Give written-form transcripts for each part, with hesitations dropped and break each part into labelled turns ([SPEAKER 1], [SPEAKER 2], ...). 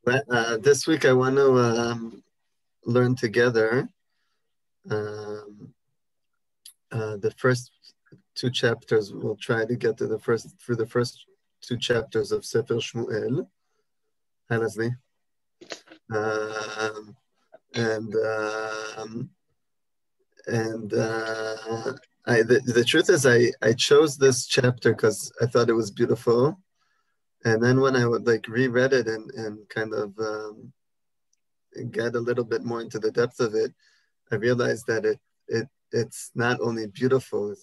[SPEAKER 1] This week I want to learn together the first two chapters. We'll try to get to the first two chapters of Sefer Shmuel. Hi, Leslie. The truth is I chose this chapter because I thought it was beautiful. And then when I would reread it and kind of get a little bit more into the depth of it, I realized that it's not only beautiful, it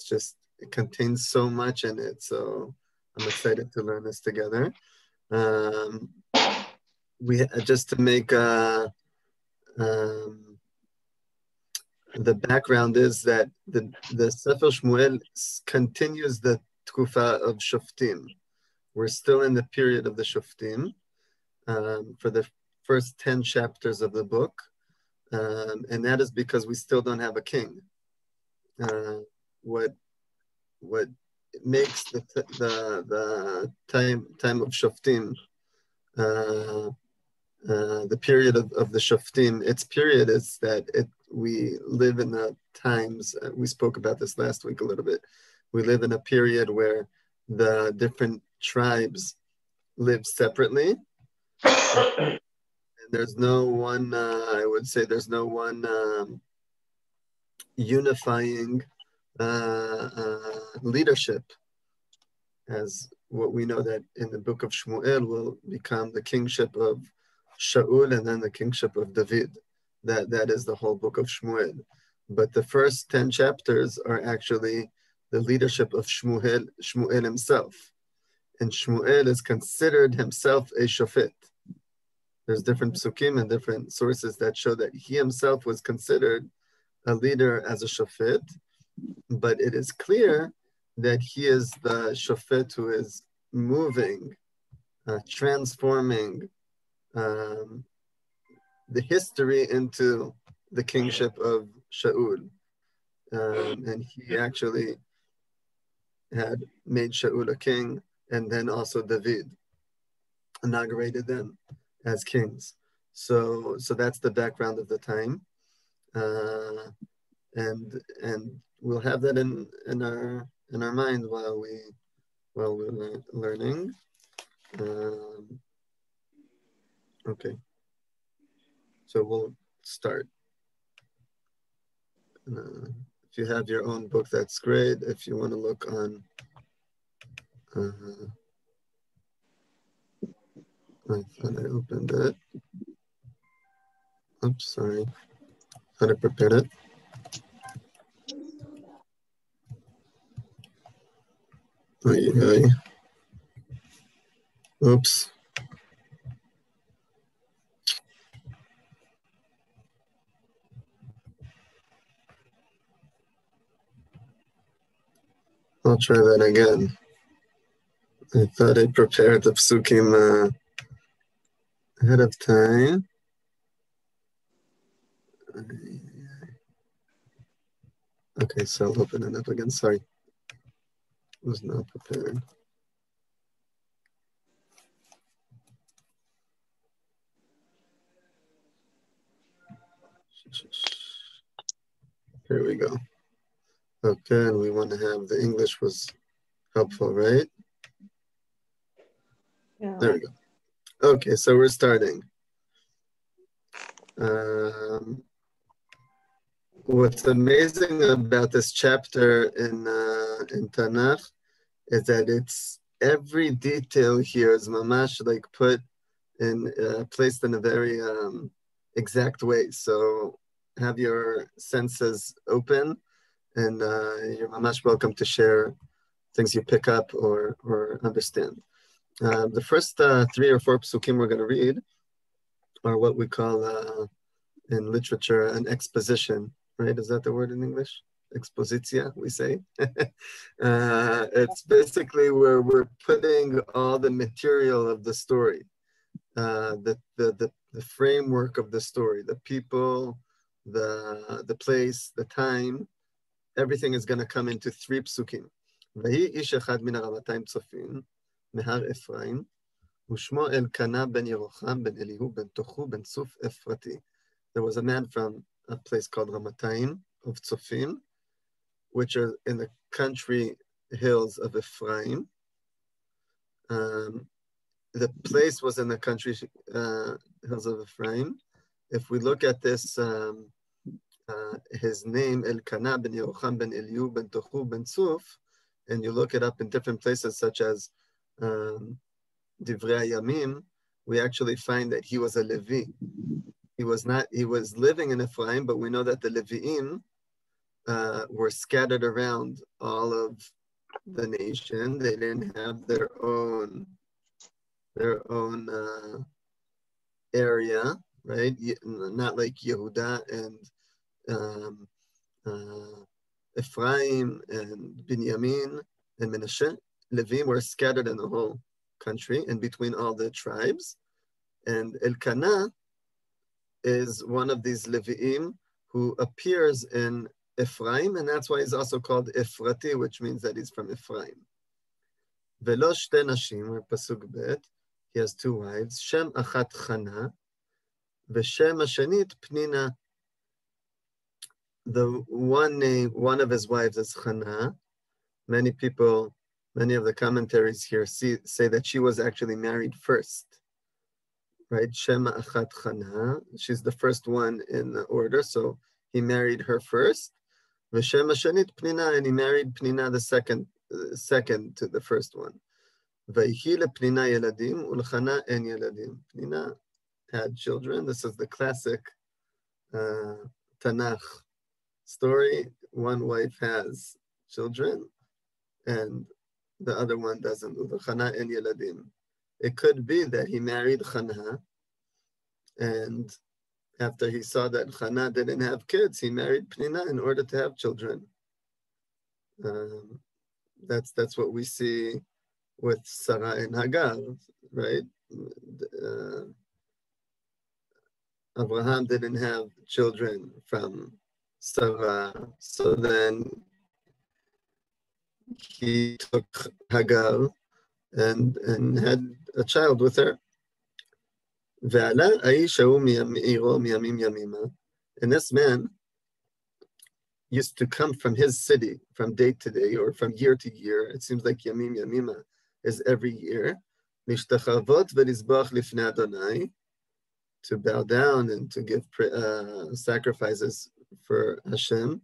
[SPEAKER 1] contains so much in it. So I'm excited to learn this together. Just to make the background is that the Sefer Shmuel continues the Tkufa of Shoftim. We're still in the period of the Shoftim for the first 10 chapters of the book. And that is because we still don't have a king. What makes the time of Shoftim, the period of the Shoftim, its period is that we live in the times, we spoke about this last week a little bit, we live in a period where the different tribes live separately. And there's no one, I would say there's no one unifying leadership, as what we know that in the book of Shmuel will become the kingship of Shaul and then the kingship of David. That is the whole book of Shmuel. But the first 10 chapters are actually the leadership of Shmuel himself. And Shmuel is considered himself a shofet. There's different psukim and different sources that show that he himself was considered a leader as a shofet, but it is clear that he is the shofet who is moving, transforming the history into the kingship of Shaul. And he actually had made Shaul a king, and then also David inaugurated them as kings. So that's the background of the time. And we'll have that in our mind while we're learning. Okay, so we'll start. If you have your own book, that's great. If you want to look on, I thought I opened it. Oops, sorry. Thought I prepared it. Oops. I'll try that again. I thought I prepared the psukim ahead of time. Okay, so I'll open it up again. Sorry. Was not prepared. Here we go. Okay, and we want to have the English was helpful, right?
[SPEAKER 2] Yeah.
[SPEAKER 1] There we go. Okay, so we're starting. What's amazing about this chapter in Tanach is that it's every detail here is mamash put in placed in a very exact way. So have your senses open, and you're mamash welcome to share things you pick up or understand. The first 3 or 4 psukim we're going to read are what we call in literature an exposition, right? Is that the word in English? Expositia, we say. It's basically where we're putting all the material of the story, the framework of the story, the people, the place, the time. Everything is going to come into 3 psukim. ויהי איש אחד מן הרמתיים צופים, מהר אפרים, ושמו אלקנה בן ירוחם בן אליהו בן תוכו בן צוף אפרתי. There was a man from a place called Ramatayim of Tzofim, which are in the country hills of Ephraim. The place was in the country hills of Ephraim. If we look at this, his name, Elkanah ben Yerocham ben Eliu ben Tochu ben Tzuf, and you look it up in different places such as Divrei Yamim, we actually find that he was a Levi. He was living in Ephraim, but we know that the Leviim were scattered around all of the nation. They didn't have their own area, right? Not like Yehuda and Ephraim and Binyamin and Menashe. Levim were scattered in the whole country and between all the tribes. And Elkanah is one of these Leviim who appears in Ephraim, and that's why he's also called Ephrati, which means that he's from Ephraim. Velo shte nashim, or pasuk bet, he has two wives, Shem achat Chana, v'shem hashanit Pnina. The one name, one of his wives is Chana. Many of the commentaries here say that she was actually married first. Right, Shema Achat Chana, she's the first one in the order, so he married her first. V'Shem Hashanit Pnina, and he married Pnina the second to the first one. V'Yihi lePnina Yeladim, u'Chana en Yeladim. Pnina had children. This is the classic Tanach story. One wife has children, and the other one doesn't. U'Chana en Yeladim. It could be that he married Chana, and after he saw that Chana didn't have kids, he married Pnina in order to have children. That's what we see with Sarah and Hagar, right? Abraham didn't have children from Sarah, so then he took Hagar and had a child with her. And this man used to come from his city from day to day or from year to year. It seems like Yamim Yamima is every year. To bow down and to give sacrifices for Hashem.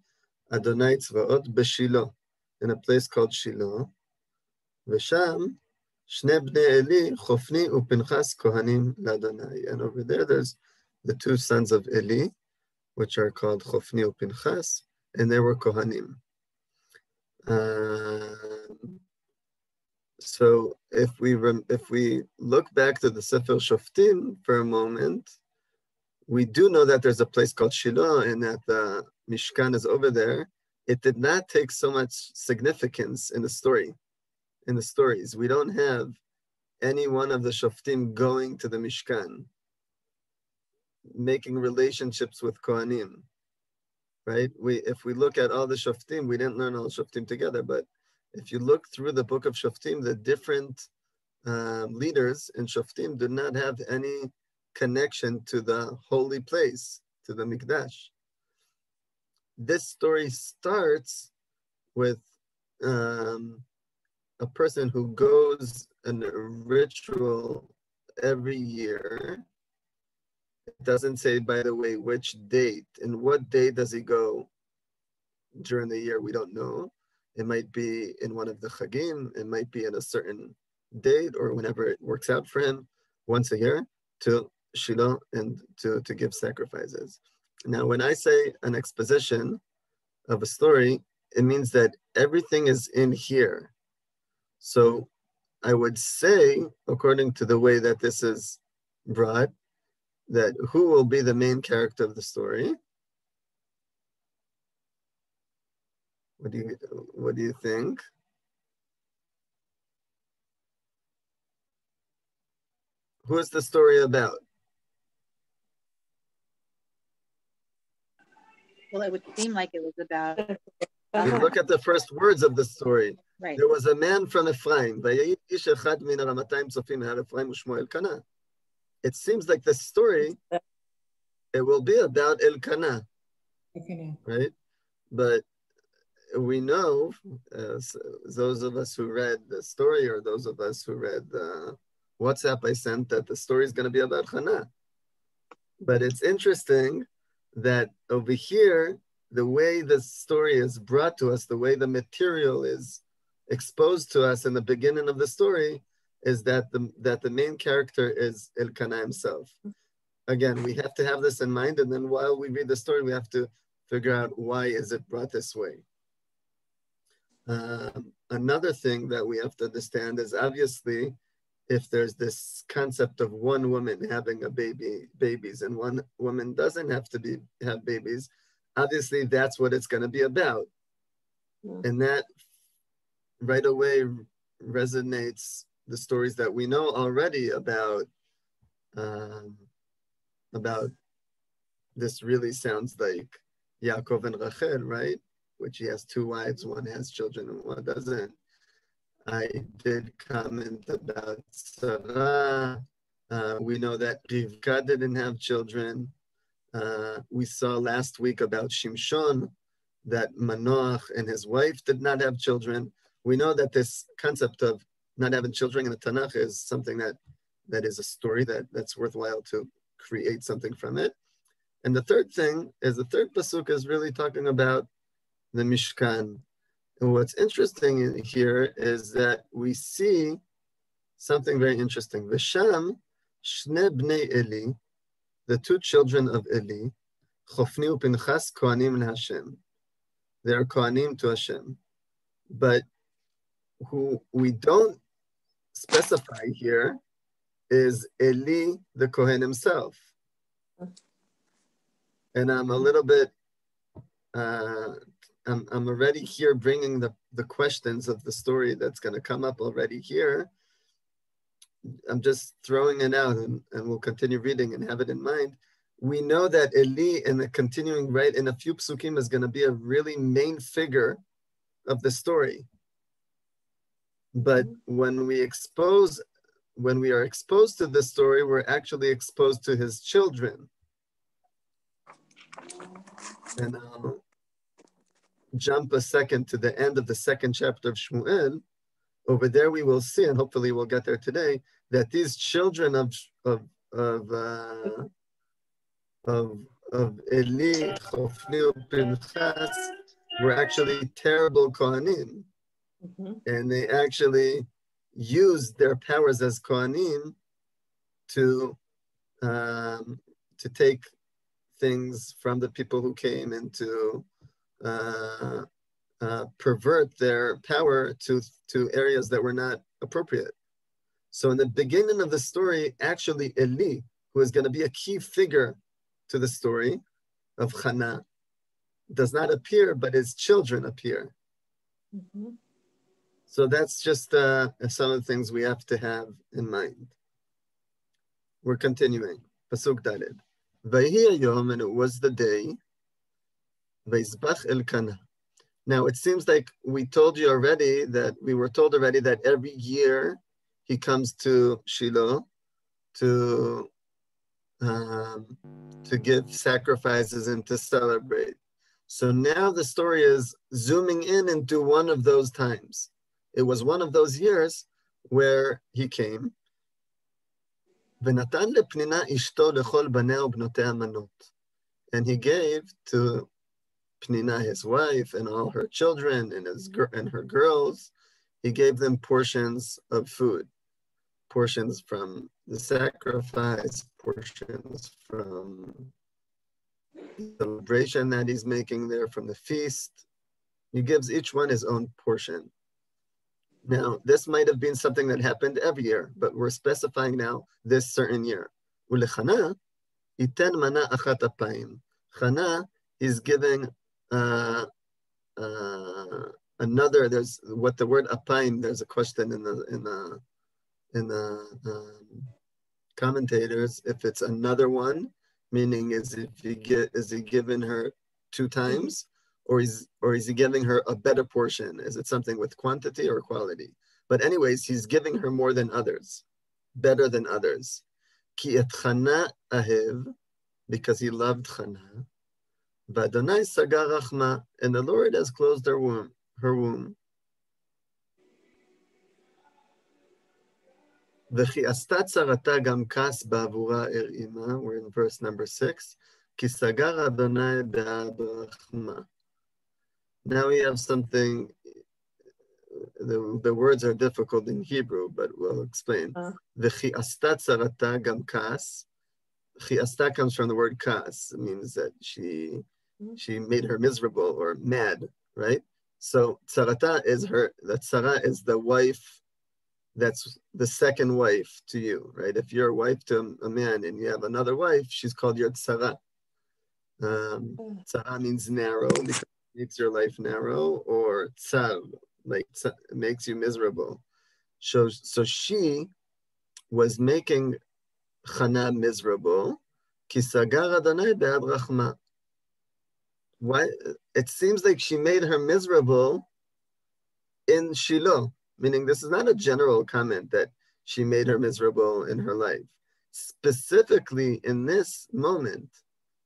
[SPEAKER 1] Adonai Tzvaot b'Shilo, in a place called Shiloh. V'sham Shne bnei Eli, Chofni uPinchas Kohanim l'Adonai. And over there, there's the two sons of Eli, which are called Chofni uPinchas, and they were Kohanim. So if we look back to the Sefer Shoftim for a moment, we do know that there's a place called Shiloh and that the Mishkan is over there. It did not take so much significance in the story. In the stories, we don't have any one of the Shoftim going to the Mishkan, making relationships with Kohanim, right? If we look at all the Shoftim, we didn't learn all the Shoftim together, but if you look through the book of Shoftim, the different leaders in Shoftim do not have any connection to the holy place, to the Mikdash. This story starts with a person who goes in a ritual every year. It doesn't say, by the way, which date and what day does he go during the year. We don't know. It might be in one of the Chagim. It might be in a certain date or whenever it works out for him once a year to Shiloh and to give sacrifices. Now, when I say an exposition of a story, it means that everything is in here. So I would say, according to the way that this is brought, that who will be the main character of the story? What do you think? Who is the story about?
[SPEAKER 2] Well, it would seem like it was about.
[SPEAKER 1] You look at the first words of the story.
[SPEAKER 2] Right.
[SPEAKER 1] There was a man from Ephraim. It seems like the story, it will be about Elkanah, right? But we know, those of us who read the story or those of us who read the WhatsApp I sent, that the story is going to be about Chana. But it's interesting that over here, the way the story is brought to us, the way the material is exposed to us in the beginning of the story, is that the main character is Elkanah himself. Again, we have to have this in mind, and then while we read the story, we have to figure out why is it brought this way. Another thing that we have to understand is, obviously, if there's this concept of one woman having babies and one woman doesn't have to have babies, obviously that's what it's going to be about. And that right away resonates the stories that we know already about this. Really sounds like Yaakov and Rachel, right? Which he has two wives, one has children and one doesn't. I did comment about Sarah. We know that Rivka didn't have children. We saw last week about Shimshon, that Manoach and his wife did not have children. We know that this concept of not having children in the Tanach is something that is a story that's worthwhile to create something from it. And the third thing is, the third pasuk is really talking about the Mishkan. And what's interesting here is that we see something very interesting. V'sham shne bnei Eli, the two children of Eli, Chofni uPinchas kohanim Hashem. They are kohanim to Hashem. But who we don't specify here is Eli, the Kohen himself. And I'm a little bit, I'm already here bringing the questions of the story that's going to come up already here. I'm just throwing it out, and we'll continue reading and have it in mind. We know that Eli, in the continuing right in a few psukim, is going to be a really main figure of the story. But when we are exposed to the story, we're actually exposed to his children. And I'll jump a second to the end of the second chapter of Shmuel. Over there we will see, and hopefully we'll get there today, that these children of Eli, Chofni, Pinchas were actually terrible Kohanim. And they actually used their powers as Kohanim to take things from the people who came and to pervert their power to areas that were not appropriate. So in the beginning of the story, actually Eli, who is going to be a key figure to the story of Chana, does not appear, but his children appear. So that's just some of the things we have to have in mind. We're continuing. Pasuk Daled. Vayhi hayom, and it was the day. Vayizbach Elkanah. Now it seems like we were told already that every year he comes to Shiloh to give sacrifices and to celebrate. So now the story is zooming in into one of those times. It was one of those years where he came. ונתן לפנינה אשתו לכל בניה ובנותיה מנות. And he gave to Pnina, his wife, and all her children and her girls, he gave them portions of food. Portions from the sacrifice, portions from the celebration that he's making there, from the feast. He gives each one his own portion. Now, this might have been something that happened every year, but we're specifying now this certain year. Ulechana, iten mana achat apayim. Chana is giving another. There's what the word apayim. There's a question in the commentators if it's another one, meaning is he given her two times, or is he giving her a better portion? Is it something with quantity or quality? But anyways, he's giving her more than others, better than others. Ki et Chana ahev, because he loved Chana. V'Adonai sagar rachma, and the Lord has closed her womb. V'chi asta tzarata gam kas ba'avura er ima. We're in verse number 6. Ki sagar Adonai be'ad rachma. Now we have something. The words are difficult in Hebrew, but we'll explain. V'chi asta tzarata gam kas. Chi asta comes from the word kas. It means that she made her miserable or mad, right? So tzarata is the tzara is the wife, that's the second wife to you, right? If you're a wife to a man and you have another wife, she's called your tzara. Tzara means narrow, because it makes your life narrow, or tsar, like makes you miserable. So she was making Chana miserable. Ki sagar Adonai be'ad rachma. Why? It seems like she made her miserable in Shiloh, meaning this is not a general comment that she made her miserable in her life. Specifically in this moment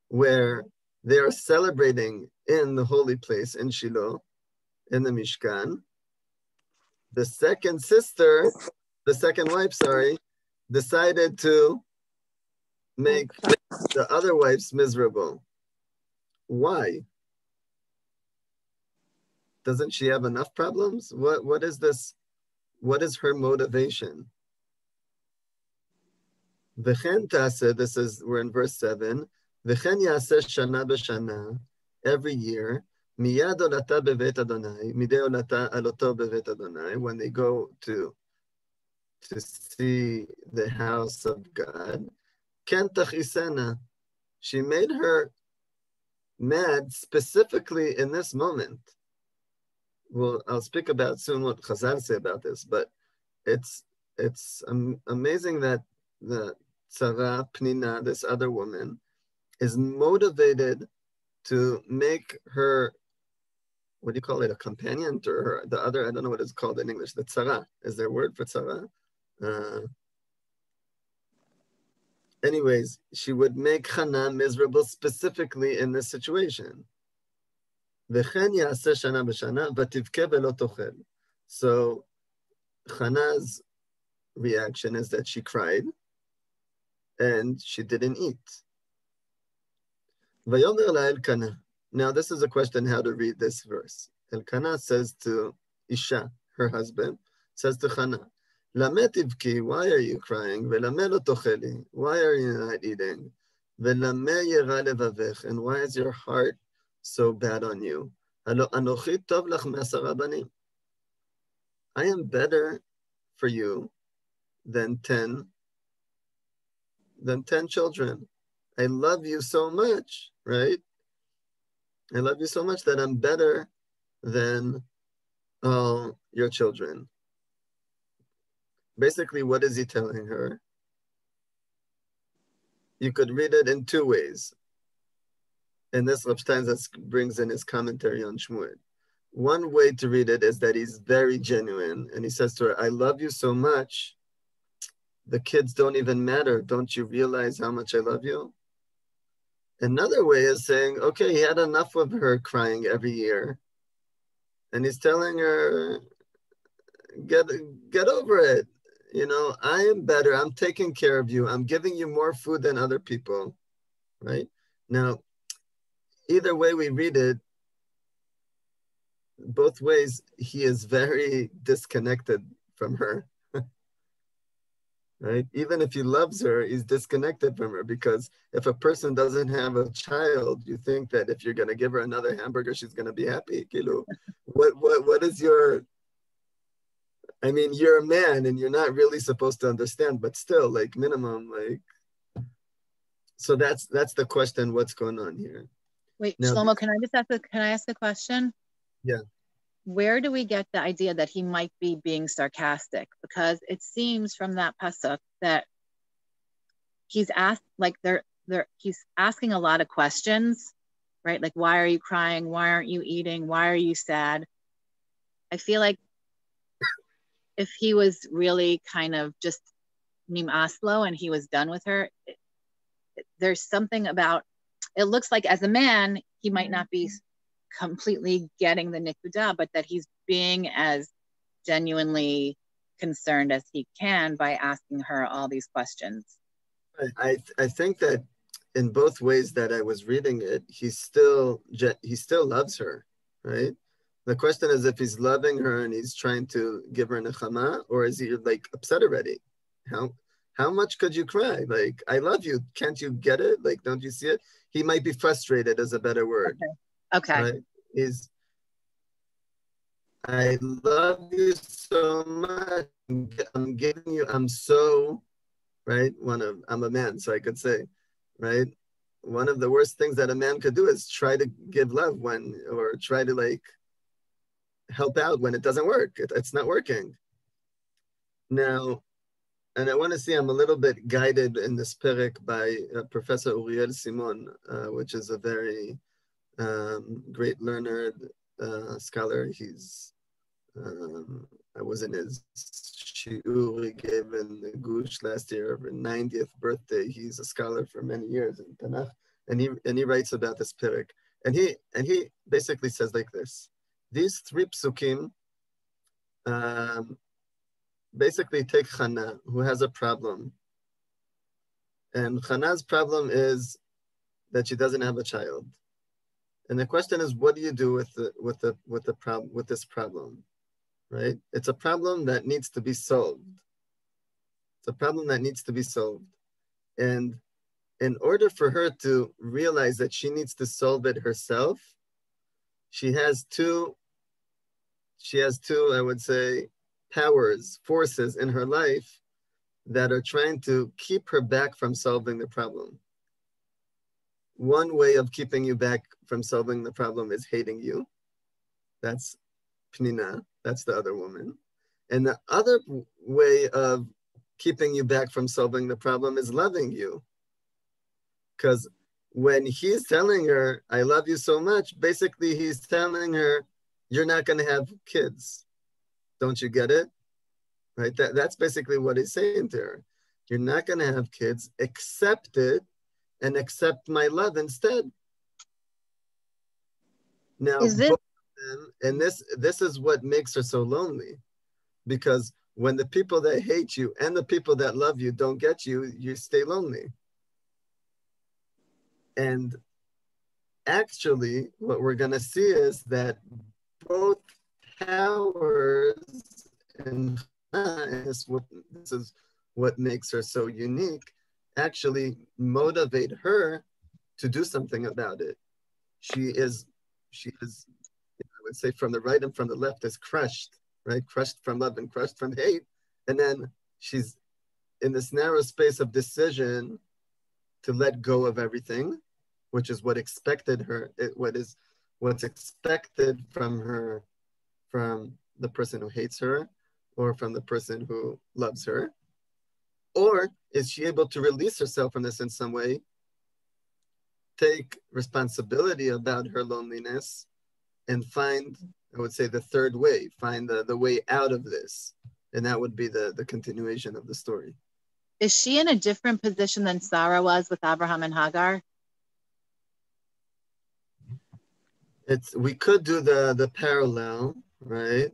[SPEAKER 1] where they are celebrating in the holy place in Shiloh, in the Mishkan, the second wife, decided to make the other wives miserable. Why? Doesn't she have enough problems? What is this? What is her motivation? V'chen taseh, we're in verse 7. V'chen yaseh shana b'shana, every year, miyad olata b'Beit Adonai, midei olata aloto b'Beit Adonai, when they go to see the house of God, ken tachisena, she made her mad specifically in this moment. Well, I'll speak about soon what Chazal say about this, but it's amazing that the Tzara Pnina, this other woman, is motivated to make her, what do you call it, a companion to her, the other, I don't know what it's called in English, the Tzara. Is there a word for Tzara? Anyways, she would make Chana miserable specifically in this situation. So Chana's reaction is that she cried and she didn't eat. Now this is a question how to read this verse. Elkanah says to Isha, her husband, says to Chana, Lame tivki, why are you crying? Velame lo tocheli, why are you not eating? Velame yera levavech, and why is your heart so bad on you? Halo anochi tov lach me'asara banim. I am better for you than 10 children. I love you so much, right? I love you so much that I'm better than all your children. Basically, what is he telling her? You could read it in two ways. And this Rav Steinsaltz brings in his commentary on Shmuel. One way to read it is that he's very genuine. And he says to her, I love you so much. The kids don't even matter. Don't you realize how much I love you? Another way is saying, okay, he had enough of her crying every year. And he's telling her, get over it. You know, I am better. I'm taking care of you. I'm giving you more food than other people, right? Now, either way we read it, both ways, he is very disconnected from her, right? Even if he loves her, he's disconnected from her, because if a person doesn't have a child, you think that if you're going to give her another hamburger, she's going to be happy. What is your... I mean, you're a man and you're not really supposed to understand, but still, like minimum, like. So that's the question. What's going on here?
[SPEAKER 2] Wait, now, Shlomo, can I ask a question?
[SPEAKER 1] Yeah.
[SPEAKER 2] Where do we get the idea that he might be being sarcastic? Because it seems from that pasuk that he's asked, like he's asking a lot of questions, right? Like, why are you crying? Why aren't you eating? Why are you sad? I feel like if he was really kind of just nim'aslo and he was done with her, there's something about, it looks like as a man, he might not be completely getting the nikudah, but that he's being as genuinely concerned as he can by asking her all these questions.
[SPEAKER 1] I think that in both ways that I was reading it, he still loves her, right? The question is if he's loving her and he's trying to give her nechama, or is he like upset already? How much could you cry? Like, I love you. Can't you get it? Like, don't you see it? He might be frustrated is a better word.
[SPEAKER 2] Okay.
[SPEAKER 1] Right? I love you so much. I'm giving you, I'm so, right? I'm a man, so I could say, right? One of the worst things that a man could do is try to give love or try to like help out when it doesn't work. It's not working. Now, and I want to see, I'm a little bit guided in this perek by Professor Uriel Simon, which is a very great learned scholar. I was in his shiur he gave in the Gush last year, over 90th birthday. He's a scholar for many years in Tanach, and he writes about this perek. And he basically says like this: these three psukim basically take Chana, who has a problem, and Chana's problem is that she doesn't have a child. And the question is, what do you do with this problem? Right? It's a problem that needs to be solved. It's a problem that needs to be solved. And in order for her to realize that she needs to solve it herself, she has two, I would say, forces in her life that are trying to keep her back from solving the problem. One way of keeping you back from solving the problem is hating you. That's Pnina, that's the other woman. And the other way of keeping you back from solving the problem is loving you. Because when he's telling her, I love you so much, basically he's telling her, you're not going to have kids. Don't you get it? Right? That's basically what he's saying to her. You're not going to have kids, accept it, and accept my love instead. Now, both of them, and this is what makes her so lonely, because when the people that hate you and the people that love you don't get you, you stay lonely. And actually, what we're going to see is that both powers, and this is what makes her so unique, actually motivate her to do something about it. She is, I would say, from the right and from the left, is crushed, right? Crushed from love and crushed from hate. And then she's in this narrow space of decision to let go of everything, which is what's expected from her, from the person who hates her or from the person who loves her. Or is she able to release herself from this in some way, take responsibility about her loneliness, and find, I would say, the third way, find the way out of this. And that would be the continuation of the story.
[SPEAKER 2] Is she in a different position than Sarah was with Abraham and Hagar?
[SPEAKER 1] We could do the parallel, right?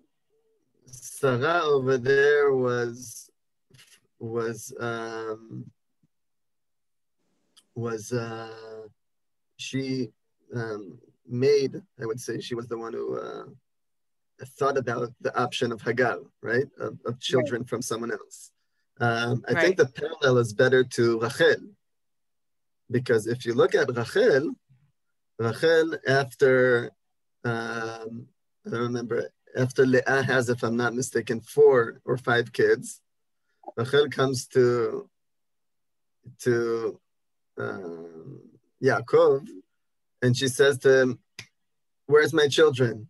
[SPEAKER 1] Sarah over there she made, I would say, she was the one who thought about the option of Hagar, right? Of children from someone else. I think the parallel is better to Rachel, because if you look at Rachel after, I don't remember, after Leah has, if I'm not mistaken, 4 or 5 kids, Rachel comes to Yaakov, and she says to him, where's my children,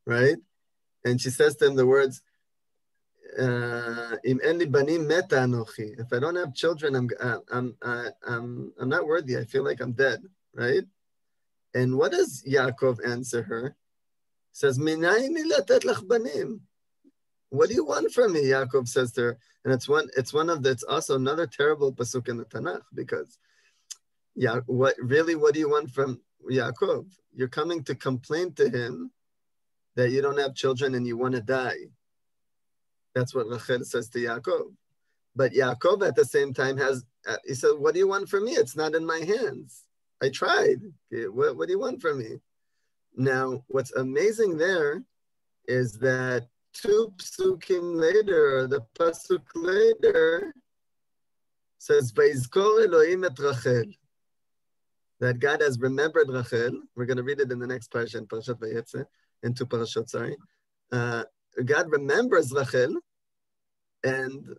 [SPEAKER 1] right? And she says to him the words, Im en li banim meta anochi. If I don't have children, I'm not worthy. I feel like I'm dead, right? And what does Yaakov answer her? He says, "Minayin li latet lach banim." What do you want from me? Yaakov says to her, and it's also another terrible pasuk in the Tanach, because what do you want from Yaakov? You're coming to complain to him that you don't have children and you want to die. That's what Rachel says to Yaakov. But Yaakov at the same time he said, what do you want from me? It's not in my hands. I tried. Okay, what do you want from me? Now, what's amazing there is that 2 psukim later, or the pasuk later, says, Vayizkor Elohim et Rachel, that God has remembered Rachel. We're going to read it in the next parasha, in Parashat Vayetze, in 2 parashot, sorry. God remembers Rachel and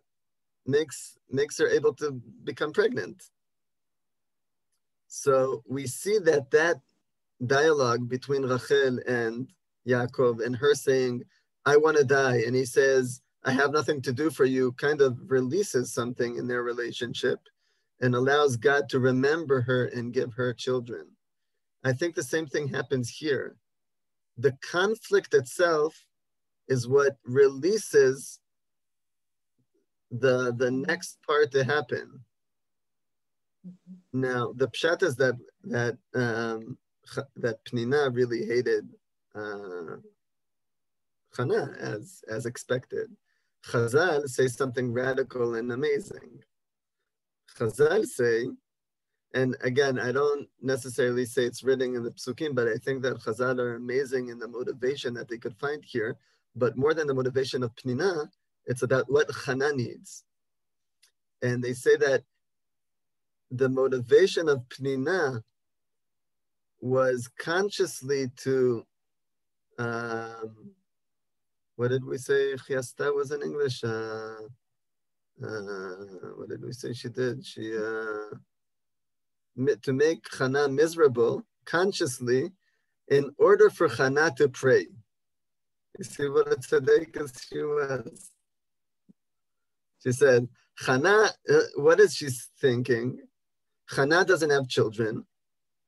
[SPEAKER 1] makes her able to become pregnant. So we see that dialogue between Rachel and Yaakov, and her saying, I want to die, and he says, I have nothing to do for you, kind of releases something in their relationship and allows God to remember her and give her children. I think the same thing happens here. The conflict itself is what releases the next part to happen. Now, the pshat is that Pnina really hated Chana as expected. Chazal say something radical and amazing. Chazal say, and again, I don't necessarily say it's written in the psukim, but I think that Chazal are amazing in the motivation that they could find here. But more than the motivation of Pnina, it's about what Chana needs. And they say that the motivation of Pnina was consciously to, what did we say Chiasta was in English? What did we say she did? She, to make Chana miserable consciously in order for Chana to pray. You see what a tzaddikus she was. She said, Chana, what is she thinking? Chana doesn't have children.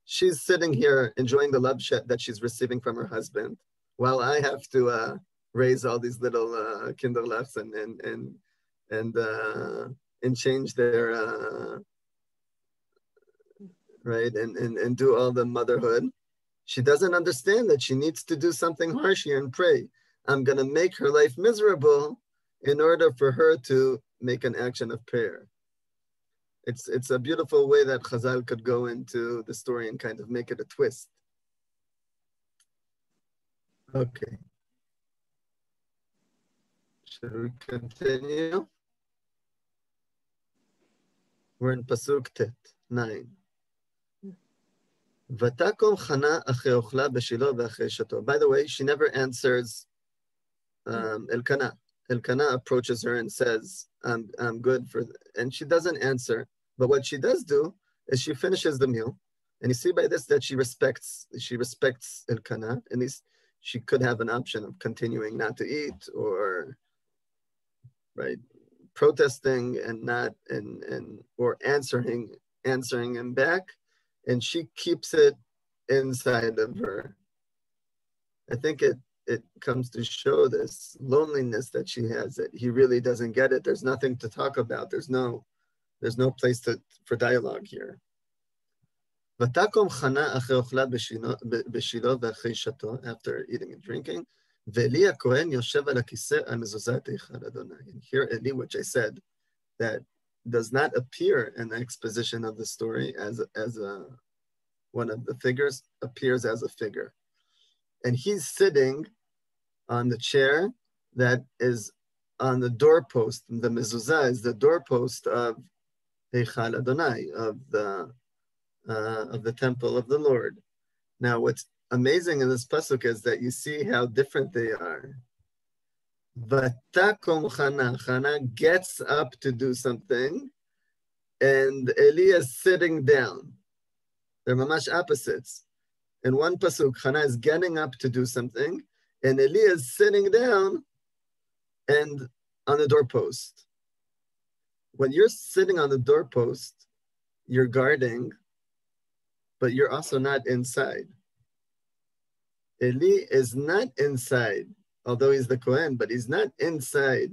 [SPEAKER 1] She's sitting here enjoying the love that she's receiving from her husband, while I have to raise all these little kinderlachs and change their right and do all the motherhood. She doesn't understand that she needs to do something harsh here and pray. I'm going to make her life miserable in order for her to make an action of prayer. It's a beautiful way that Chazal could go into the story and kind of make it a twist. Okay. Should we continue? We're in Pasuk Tet, 9. Vatakom Chana achei ochla b'shilo v'achei shato. By the way, she never answers Elkanah. Elkanah approaches her and says, I'm good for, and she doesn't answer. But what she does do is she finishes the meal. And you see by this that she respects Elkanah. At least she could have an option of continuing not to eat or, right, protesting and not, or answering him back. And she keeps it inside of her. I think it comes to show this loneliness that she has, that he really doesn't get it. There's nothing to talk about. There's no place for dialogue here. Vatakom Chana achei ochla b'shilo v'achei shato, after eating and drinking. Ve'Eli HaKohen yoshev al hakiseh al mezuzah teichal Adonai. And here Eli, which I said, that does not appear in the exposition of the story as one of the figures, appears as a figure. And he's sitting on the chair that is on the doorpost. The mezuzah is the doorpost of Heichal Adonai, of the temple of the Lord. Now, what's amazing in this pasuk is that you see how different they are. Vatakom Chana. Chana gets up to do something, and Eli is sitting down. They're mamash opposites. In one pasuk, Chana is getting up to do something, and Eli is sitting down and on the doorpost. When you're sitting on the doorpost, you're guarding but you're also not inside. Eli is not inside, although he's the Kohen, but he's not inside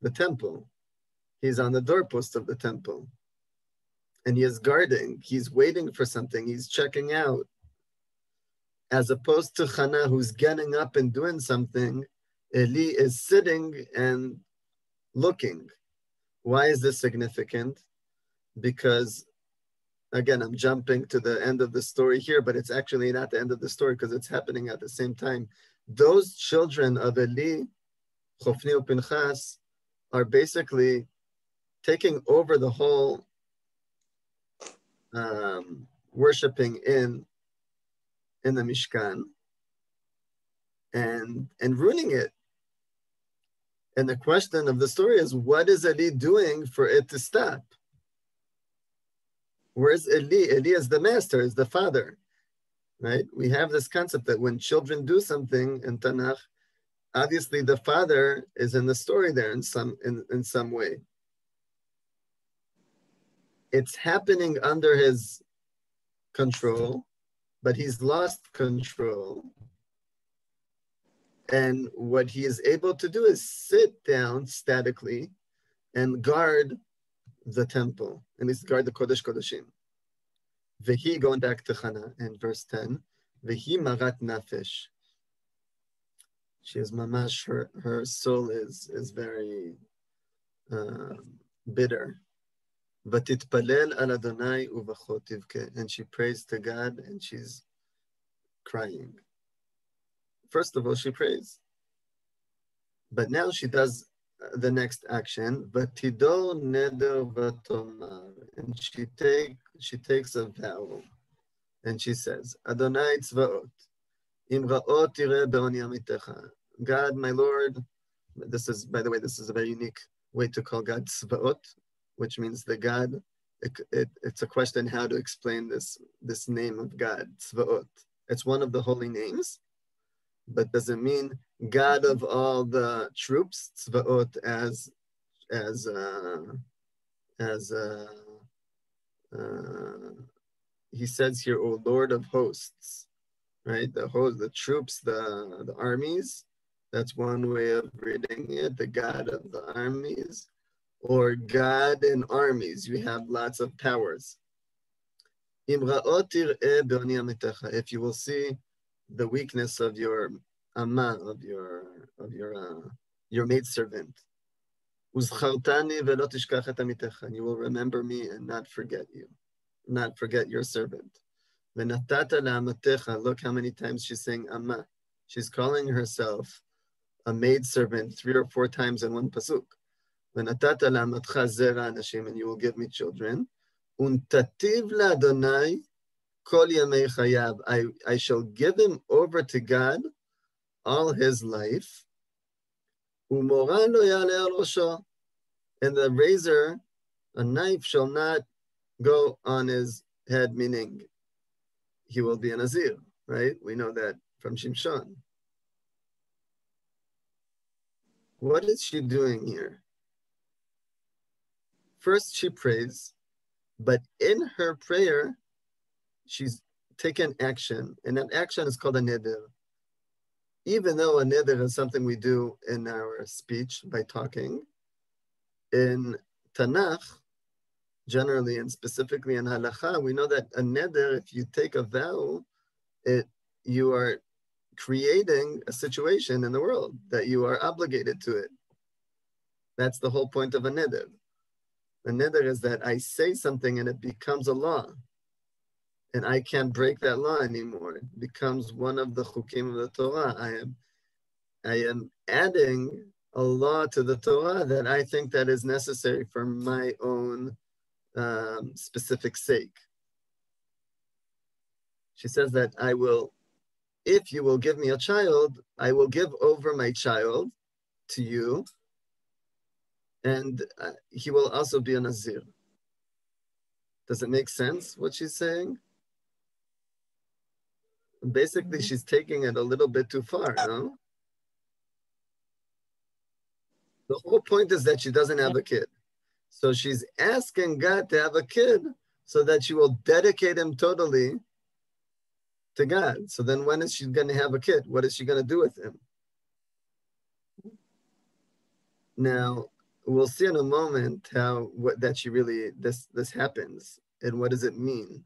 [SPEAKER 1] the temple. He's on the doorpost of the temple. And he is guarding, he's waiting for something, he's checking out. As opposed to Chana, who's getting up and doing something, Eli is sitting and looking. Why is this significant? Because, again, I'm jumping to the end of the story here, but it's actually not the end of the story because it's happening at the same time. Those children of Eli, Chofni and Pinchas, are basically taking over the whole worshiping in the Mishkan and ruining it. And the question of the story is, what is Eli doing for it to stop? Where's Eli? Eli is the master, is the father, right? We have this concept that when children do something in Tanach, obviously the father is in the story there in some way. It's happening under his control, but he's lost control. And what he is able to do is sit down statically and guard the temple, and he's guard the Kodesh Kodeshim. Vehi, going back to Chana in verse 10, Vehi marat nafesh. She is mamash, her soul is very bitter. Vatitpalel al Adonai uvachot tivke, and she prays to God and she's crying. First of all, she prays. But now she does the next action, Vatido neder vatomar, and she takes a vow, and she says, Adonai tzvaot, im raot tireh be'oni amitecha. God, my Lord, this is, by the way, this is a very unique way to call God tzvaot, which means the God. It's a question how to explain this name of God, tzvaot. It's one of the holy names, but does it mean God of all the troops, tzvaot, as he says here, O Lord of hosts, right? The troops, the armies. That's one way of reading it, the God of the armies, or God in armies. You have lots of powers. If you will see the weakness of your amma, of your maidservant, and you will remember me and not forget you, not forget your servant. Look how many times she's saying amma. She's calling herself a maidservant 3 or 4 times in one pasuk. And you will give me children. I shall give him over to God all his life. And the razor, a knife, shall not go on his head, meaning he will be a Nazir, right? We know that from Shimshon. What is she doing here? First, she prays, but in her prayer, she's taken action, and that action is called a neder. Even though a neder is something we do in our speech by talking, in Tanach, generally and specifically in halacha, we know that a neder, if you take a vow, you are creating a situation in the world that you are obligated to it. That's the whole point of a neder. A neder is that I say something and it becomes a law. And I can't break that law anymore. It becomes one of the chukim of the Torah. I am adding a law to the Torah that I think that is necessary for my own specific sake. She says that I will, if you will give me a child, I will give over my child to you, and he will also be a Nazir. Does it make sense what she's saying? Basically, she's taking it a little bit too far, no? The whole point is that she doesn't have a kid. So she's asking God to have a kid so that she will dedicate him totally to God. So then when is she going to have a kid? What is she going to do with him? Now, we'll see in a moment that she really, this happens and what does it mean.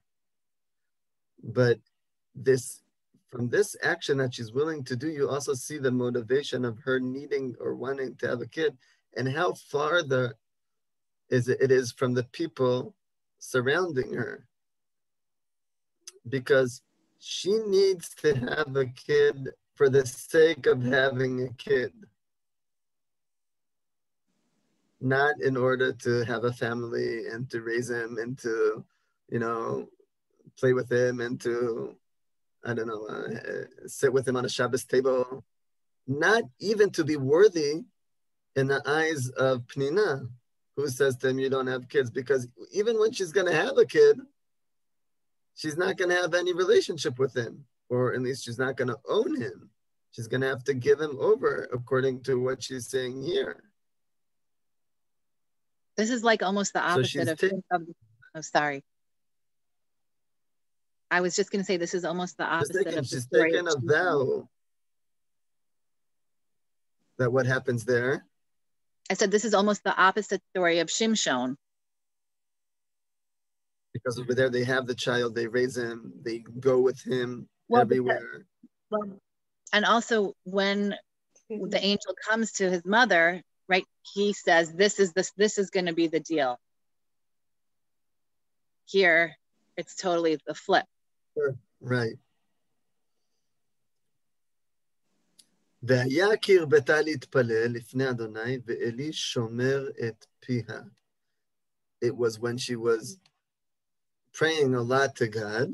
[SPEAKER 1] But from this action that she's willing to do, you also see the motivation of her needing or wanting to have a kid and how far it is from the people surrounding her. Because she needs to have a kid for the sake of having a kid. Not in order to have a family and to raise him and to, play with him and to, sit with him on a Shabbos table. Not even to be worthy in the eyes of Pnina, who says to him, you don't have kids. Because even when she's going to have a kid, she's not going to have any relationship with him. Or at least she's not going to own him. She's going to have to give him over, according to what she's saying here.
[SPEAKER 2] This is like almost the opposite oh, sorry. I was just going to say this is almost the opposite of the
[SPEAKER 1] she's
[SPEAKER 2] story
[SPEAKER 1] taken a vow that what happens there.
[SPEAKER 2] I said this is almost the opposite story of Shimshon.
[SPEAKER 1] Because over there they have the child, they raise him, they go with him everywhere.
[SPEAKER 2] And also when the angel comes to his mother, right, he says, this is going to be the deal. Here, it's totally the flip.
[SPEAKER 1] Sure. Right. והיה כי הרבתה להתפלל לפני אדוני, ואלי שומר את פיה. It was when she was praying a lot to God.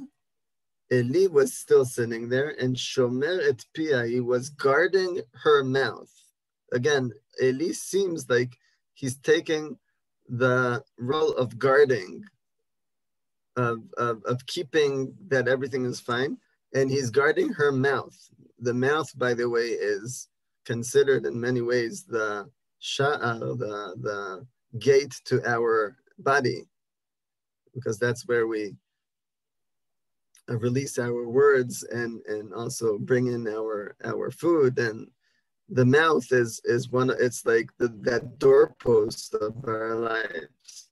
[SPEAKER 1] Eli was still sitting there, and shomer et pia, he was guarding her mouth. Again, Eli seems like he's taking the role of guarding, of keeping that everything is fine, and he's guarding her mouth. The mouth, by the way, is considered in many ways the gate to our body, because that's where we release our words and also bring in our food. And the mouth is one, it's like that doorpost of our lives.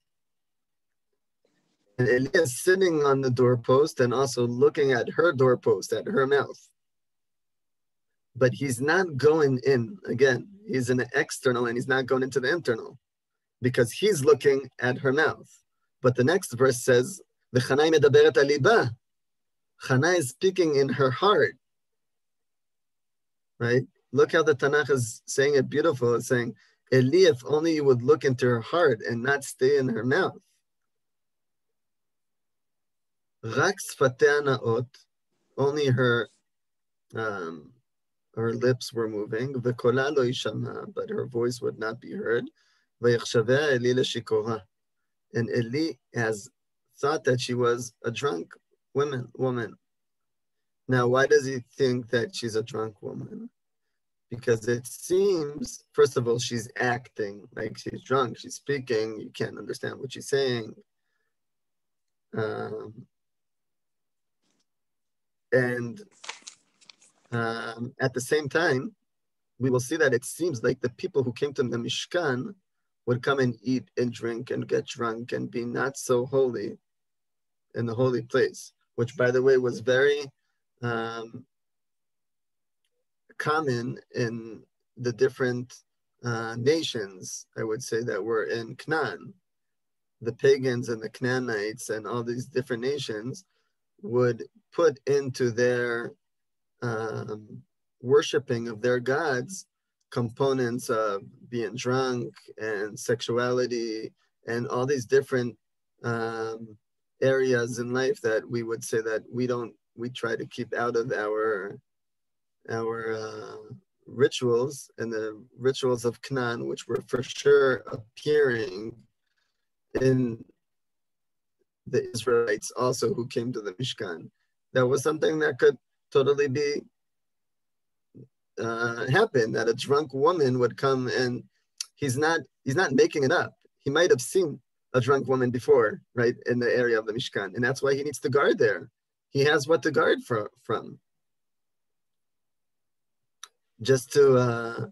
[SPEAKER 1] And Eli is sitting on the doorpost and also looking at her doorpost, at her mouth. But he's not going in. Again, he's in the external and he's not going into the internal because he's looking at her mouth. But the next verse says, V'Chana medaberet al liba. Chana is speaking in her heart, right? Look how the Tanach is saying it beautiful. It's saying, Eli, if only you would look into her heart and not stay in her mouth. Rak sfatea na'ot, only her lips were moving. V'kola lo yishama, but her voice would not be heard. V'yachshavea Eli leshikora. And Eli has thought that she was a drunk woman. Now, why does he think that she's a drunk woman? Because it seems, first of all, she's acting like she's drunk. She's speaking. You can't understand what she's saying. And at the same time, we will see that it seems like the people who came to the Mishkan would come and eat and drink and get drunk and be not so holy in the holy place, which, by the way, was very common in the different nations, I would say, that were in Canaan. The pagans and the Canaanites and all these different nations would put into their worshiping of their gods components of being drunk and sexuality and all these different areas in life that we would say that we try to keep out of our rituals, and the rituals of Canaan, which were for sure appearing in the Israelites also who came to the Mishkan. That was something that could totally be happen, that a drunk woman would come, and he's not making it up. He might have seen a drunk woman before, right, in the area of the Mishkan, and that's why he needs to guard there, he has what to guard from. Just to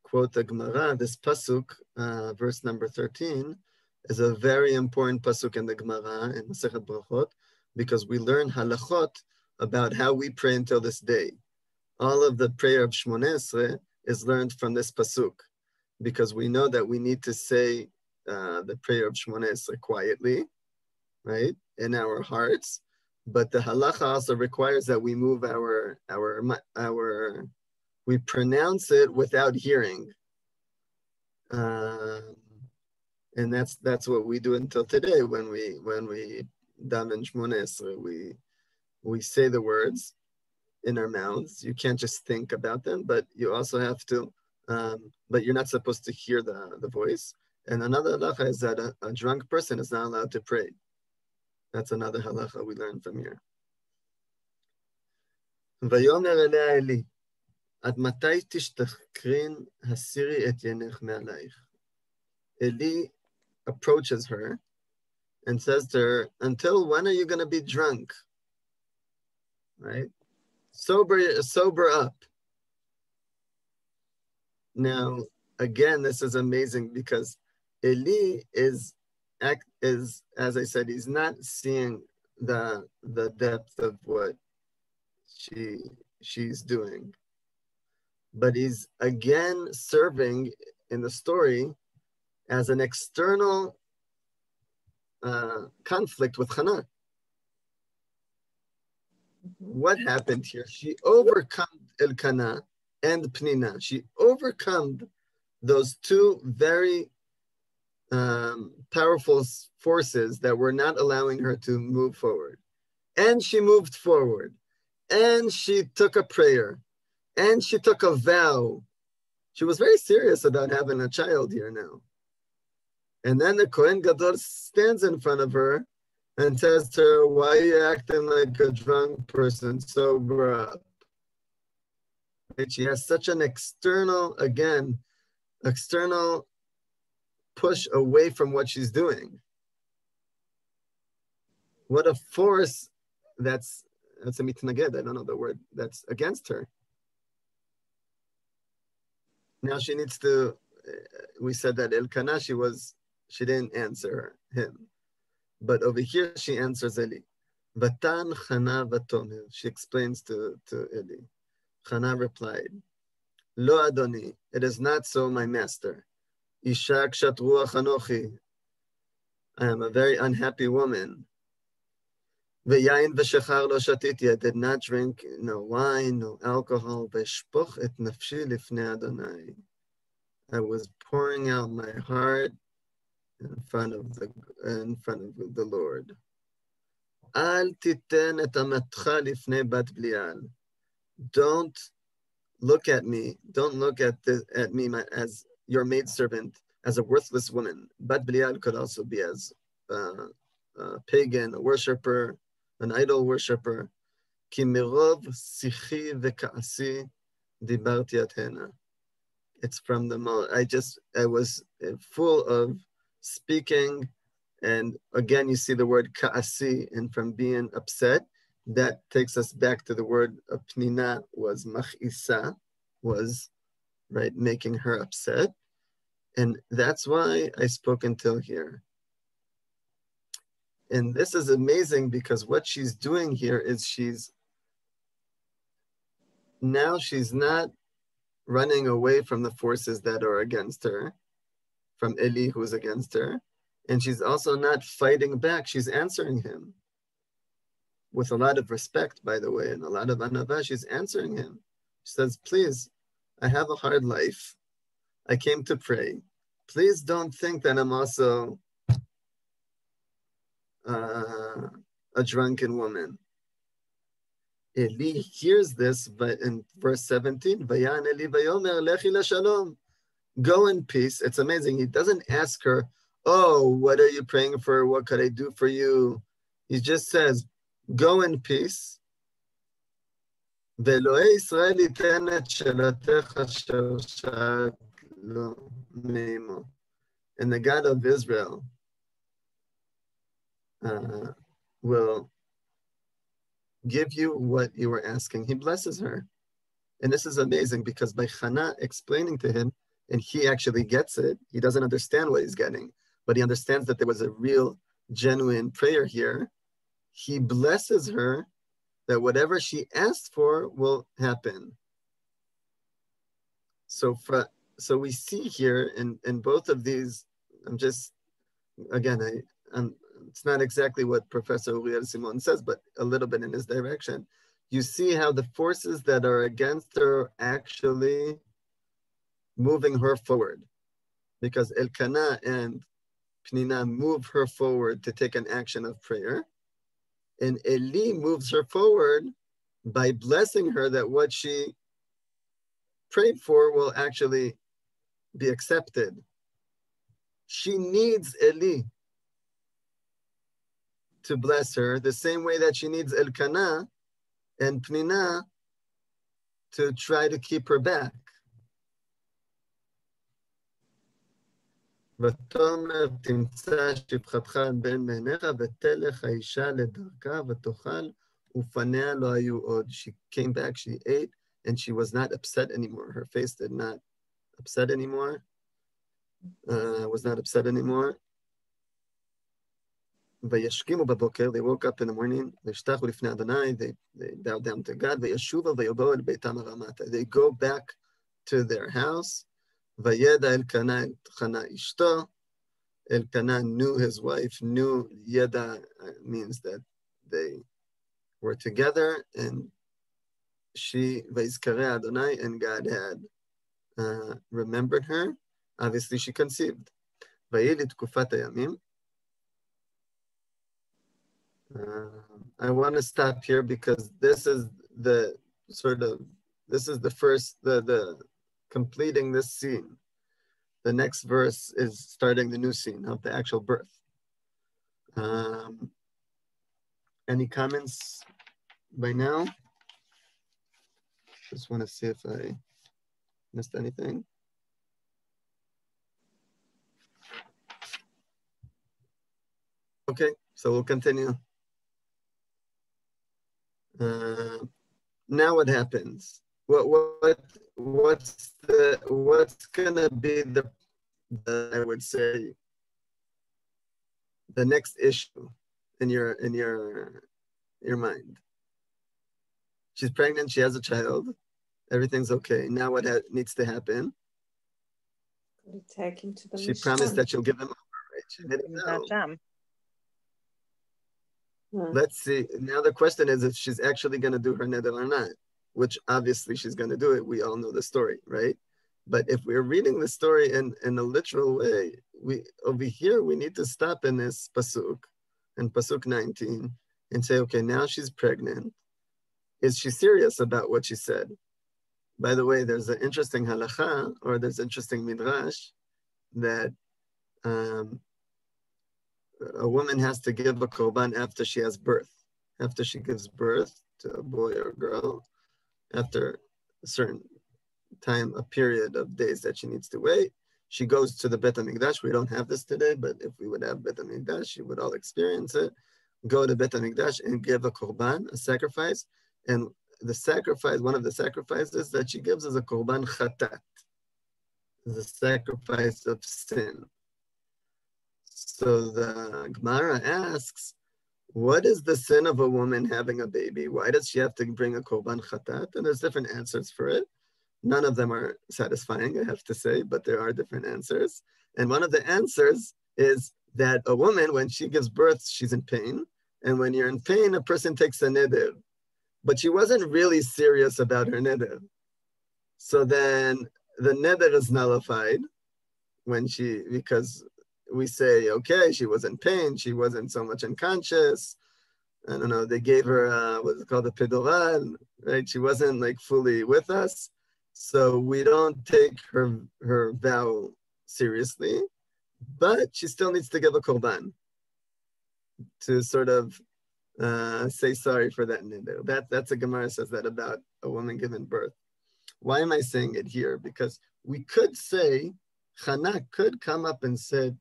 [SPEAKER 1] quote the Gemara, this pasuk, verse number 13, is a very important pasuk in the Gemara in Masechet Brachot, because we learn halachot about how we pray until this day. All of the prayer of Shmoneh Esrei is learned from this pasuk, because we know that we need to say the prayer of Shmoneh Esrei quietly, right, in our hearts. But the halacha also requires that we move we pronounce it without hearing, and that's what we do until today. When we daven Shmoneh Esrei, we say the words in our mouths. You can't just think about them, but you also have to. But you're not supposed to hear the voice. And another halacha is that a drunk person is not allowed to pray. That's another halacha we learn from here. ויאמר אליה אלי, עד מתי תשתכרין הסירי את ינך מעלייך? Eli approaches her and says to her, until when are you going to be drunk? Right? Sober up. Now, again, this is amazing because Eli is, as I said, he's not seeing the depth of what she's doing, but he's again serving in the story as an external conflict with Chana. What happened here? She overcome Elkanah and Pnina. She overcome those two very powerful forces that were not allowing her to move forward. And she moved forward. And she took a prayer. And she took a vow. She was very serious about having a child here now. And then the Kohen Gadol stands in front of her and says to her, why are you acting like a drunk person? Sober up. And she has such an external push away from what she's doing. What a force that's a mitnaged, I don't know the word, that's against her. Now she needs to, we said that Elkanah, she didn't answer him. But over here she answers Eli. Vatan Chana vatomer. She explains to Eli. Chana replied, Lo Adoni, it is not so, my master. Isha kshat ruach anochi. I am a very unhappy woman. Ve'yain v'shechar lo shatiti. I did not drink no wine, no alcohol. Ve'shpoch et nafshi lifnei Adonai. I was pouring out my heart in front of the Lord. Al titen et amatcha lifnei bat blial. Don't look at me. Don't look at me as your maidservant, as a worthless woman. Bat blial could also be as a pagan, a worshiper, an idol worshiper. Ki mirov sichi v'ka'asi dibarti at hena. It's from the I was full of speaking, and again you see the word ka'asi, and from being upset, that takes us back to the word of Pnina was mach'isa, was right making her upset, and that's why I spoke until here. And this is amazing because what she's doing here is she's not running away from the forces that are against her, from Eli who's against her, and she's also not fighting back. She's answering him with a lot of respect, by the way, and a lot of anava. She's answering him. She says, please, I have a hard life. I came to pray. Please don't think that I'm also a drunken woman. Eli hears this in verse 17, Vayan Eli vayomer lechi leshalom. Go in peace. It's amazing. He doesn't ask her, oh, what are you praying for? What could I do for you? He just says, go in peace. ואלוהי ישראל ייתן את שאלתך אשר שאלו מעמו. And the God of Israel will give you what you were asking. He blesses her. And this is amazing because by Chana explaining to him, and he actually gets it, he doesn't understand what he's getting, but he understands that there was a real, genuine prayer here. He blesses her that whatever she asked for will happen. So we see here in both of these, I'm just, again, it's not exactly what Professor Uriel Simon says, but a little bit in his direction. You see how the forces that are against her are actually moving her forward, because Elkanah and Pnina move her forward to take an action of prayer, and Eli moves her forward by blessing her that what she prayed for will actually be accepted. She needs Eli to bless her the same way that she needs Elkanah and Pnina to try to keep her back. ותאמר תמצא שפחתך בין מעיניך ותלך האישה לדרכה ותאכל ופניה לא היו עוד. She came back, she ate, and she was not upset anymore. Her face did not upset anymore, was not upset anymore. וישכימו בבוקר, they woke up in the morning, וישתחו לפני אדוני, they bowed down to God, וישובו ויבואו אל ביתם הרמתה. They go back to their house. וידע אלקנה את חנה אשתו. Elkanah knew his wife, knew Yeda means that they were together, and she, Vayizkareh Adonai, and God had remembered her. Obviously, she conceived. Vayili tkufat hayamim. I want to stop here because this is the first, the completing this scene. The next verse is starting the new scene of the actual birth. Any comments by now? Just want to see if I missed anything. Okay, so we'll continue. Now what happens? What's gonna be the I would say the next issue in your mind? She's pregnant, she has a child, everything's okay. Now what needs to happen?
[SPEAKER 3] Take him to the
[SPEAKER 1] she promised that she'll give him over, right? She didn't know. Let's see. Now the question is if she's actually going to do her neder or not, which obviously she's going to do it. We all know the story, right? But if we're reading the story in a literal way, over here, we need to stop in this pasuk, in pasuk 19, and say, okay, now she's pregnant. Is she serious about what she said? By the way, there's an interesting halacha, or there's interesting midrash, that a woman has to give a korban after she has birth. After she gives birth to a boy or a girl, after a certain time, a period of days that she needs to wait, she goes to the Beit HaMikdash. We don't have this today, but if we would have Beit HaMikdash, you would all experience it. Go to Beit HaMikdash and give a korban, a sacrifice. And the sacrifice, one of the sacrifices that she gives is a korban chatat, the sacrifice of sin. So the Gemara asks, what is the sin of a woman having a baby? Why does she have to bring a korban chatat? And there's different answers for it. None of them are satisfying, I have to say, but there are different answers. And one of the answers is that a woman, when she gives birth, she's in pain. And when you're in pain, a person takes a neder. But she wasn't really serious about her neder. So then the neder is nullified because we say, okay, she was in pain, she wasn't so much unconscious. I don't know, they gave her, what's it called, a pedoral, right? She wasn't like fully with us. So we don't take her vow seriously, but she still needs to give a korban to sort of say sorry for that neder. That's a Gemara says that about a woman giving birth. Why am I saying it here? Because we could say, Chana could come up and say,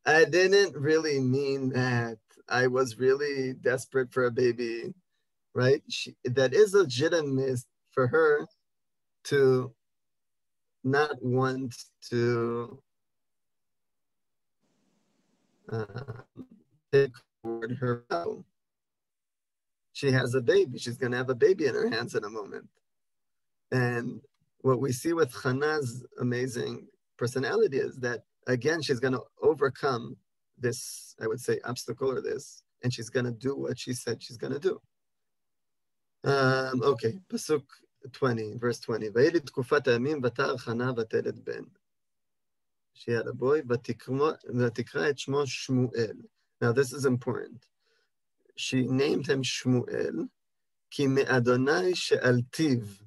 [SPEAKER 1] I didn't really mean that. I was really desperate for a baby, right? That is legitimate for her to not want to take forward her vow. She has a baby. She's going to have a baby in her hands in a moment. And what we see with Chana's amazing personality is that, again, she's going to overcome this, I would say, obstacle or this, and she's going to do what she said she's going to do. Okay, Pasuk 20, verse 20. Vayelid tkufat hayamim v'tar Chana v'teled ben. She had a boy, v'tikra et shmo Shmuel. Now this is important. She named him Shmuel, ki me'Adonai she'altiv,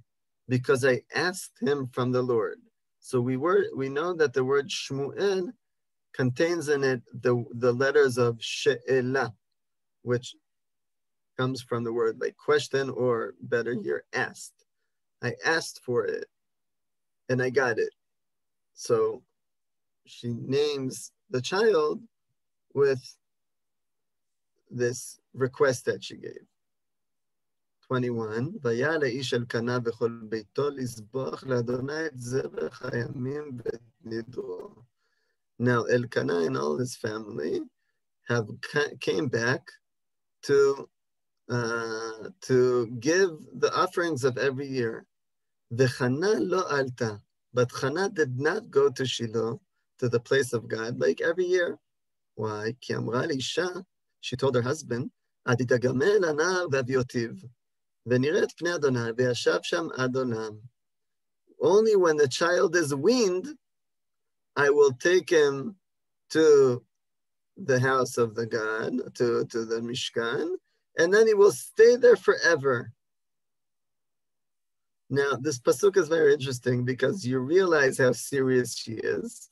[SPEAKER 1] because I asked him from the Lord. So we know that the word Shmuel contains in it the letters of she'elah, which comes from the word like question, or better here, asked. I asked for it and I got it. So she names the child with this request that she gave. 21, והיה לאיש אלקנה בכל ביתו לזבוח לאדוני את זבח הימים ואת נדרו. Now Elkanah and all his family came back to give the offerings of every year. V'Chana lo alta, but Chana did not go to Shiloh, to the place of God, like every year. Why? Ki amra l'isha, she told her husband, Adidagamel anar v'aviotiv, v'niret pnei Adonai, v'yashav sham Adonam. Only when the child is weaned, I will take him to the house of the God, to the Mishkan, and then he will stay there forever. Now, this pasuk is very interesting because you realize how serious she is.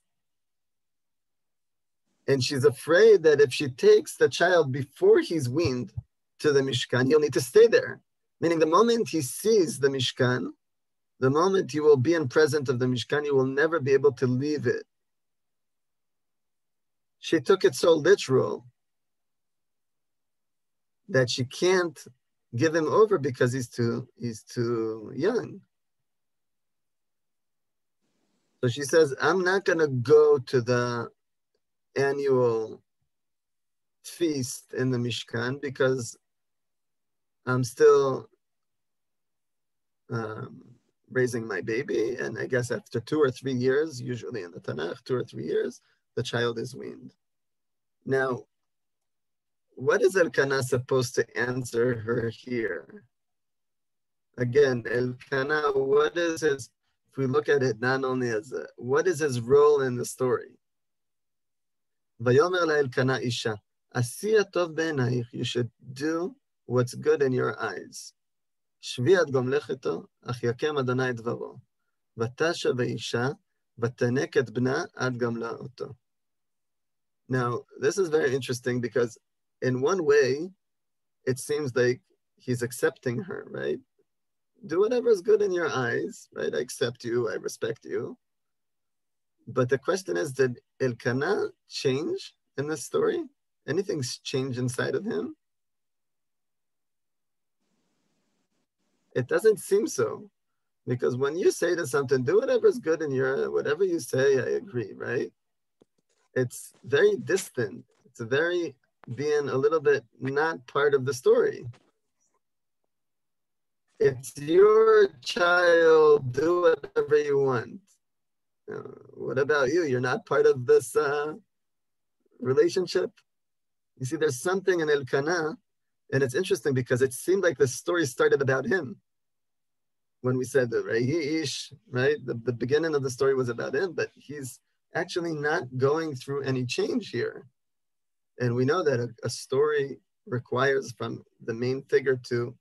[SPEAKER 1] And she's afraid that if she takes the child before he's weaned to the Mishkan, he'll need to stay there. Meaning the moment he sees the Mishkan, the moment he will be in presence of the Mishkan, he will never be able to leave it. She took it so literal that she can't give him over because he's too young. So she says, I'm not going to go to the annual feast in the Mishkan because I'm still raising my baby. And I guess after 2 or 3 years, usually in the Tanach, 2 or 3 years, the child is weaned. Now, what is Elkanah supposed to answer her here? Again, Elkanah, what is his, if we look at it not only as what is his role in the story? Vayomer Elkanah Isha, Asiya tov b'einayich, you should do what's good in your eyes. Shvi ad gomlech ito, ach yakem Adonai dvaro. Vatasha v'isha, vatanek et bna ad gamla oto. Now, this is very interesting because in one way, it seems like he's accepting her, right? Do whatever is good in your eyes, right? I accept you, I respect you. But the question is, did Elkanah change in this story? Anything's changed inside of him? It doesn't seem so. Because when you say to something, do whatever is good in your, whatever you say, I agree, right? It's very distant. It's very being a little bit not part of the story. It's your child, do whatever you want. What about you? You're not part of this relationship? You see, there's something in Elkanah, and it's interesting because it seemed like the story started about him. When we said that, right? The beginning of the story was about him, but he's actually not going through any change here. And we know that a story requires from the main figure to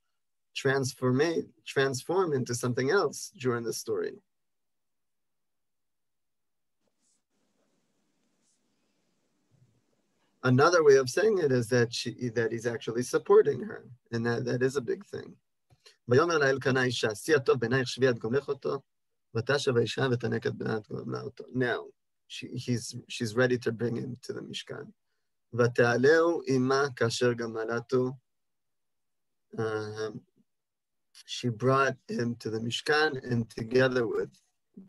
[SPEAKER 1] transform into something else during the story. Another way of saying it is that he's actually supporting her, and that is a big thing. Now, she's ready to bring him to the Mishkan. ותעלהו עמה כאשר גמלתו. She brought him to the Mishkan, and together with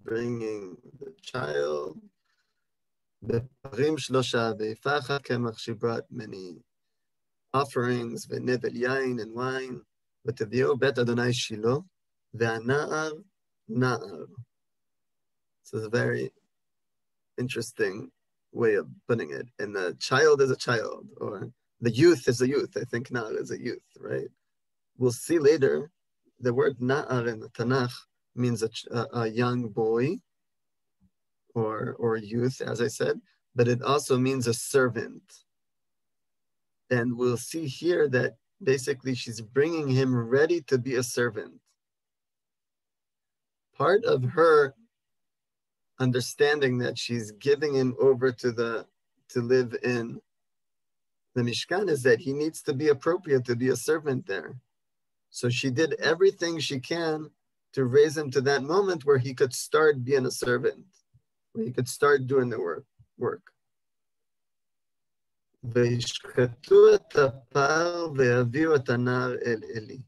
[SPEAKER 1] bringing the child, בפרים שלושה ויפחת קמח, she brought many offerings, ונבל יין and wine, ותביאו בית אדוני שילה, והנער נער. So it's a very interesting way of putting it. And the child is a child, or the youth is a youth. I think na'ar is a youth, right? We'll see later, the word na'ar in the Tanach means a young boy or youth, as I said, but it also means a servant. And we'll see here that basically she's bringing him ready to be a servant. Part of her understanding that she's giving him over to live in the Mishkan is that he needs to be appropriate to be a servant there. So she did everything she can to raise him to that moment where he could start being a servant, where he could start doing the work. וישחטו את הפר ויביאו את הנער אל עלי.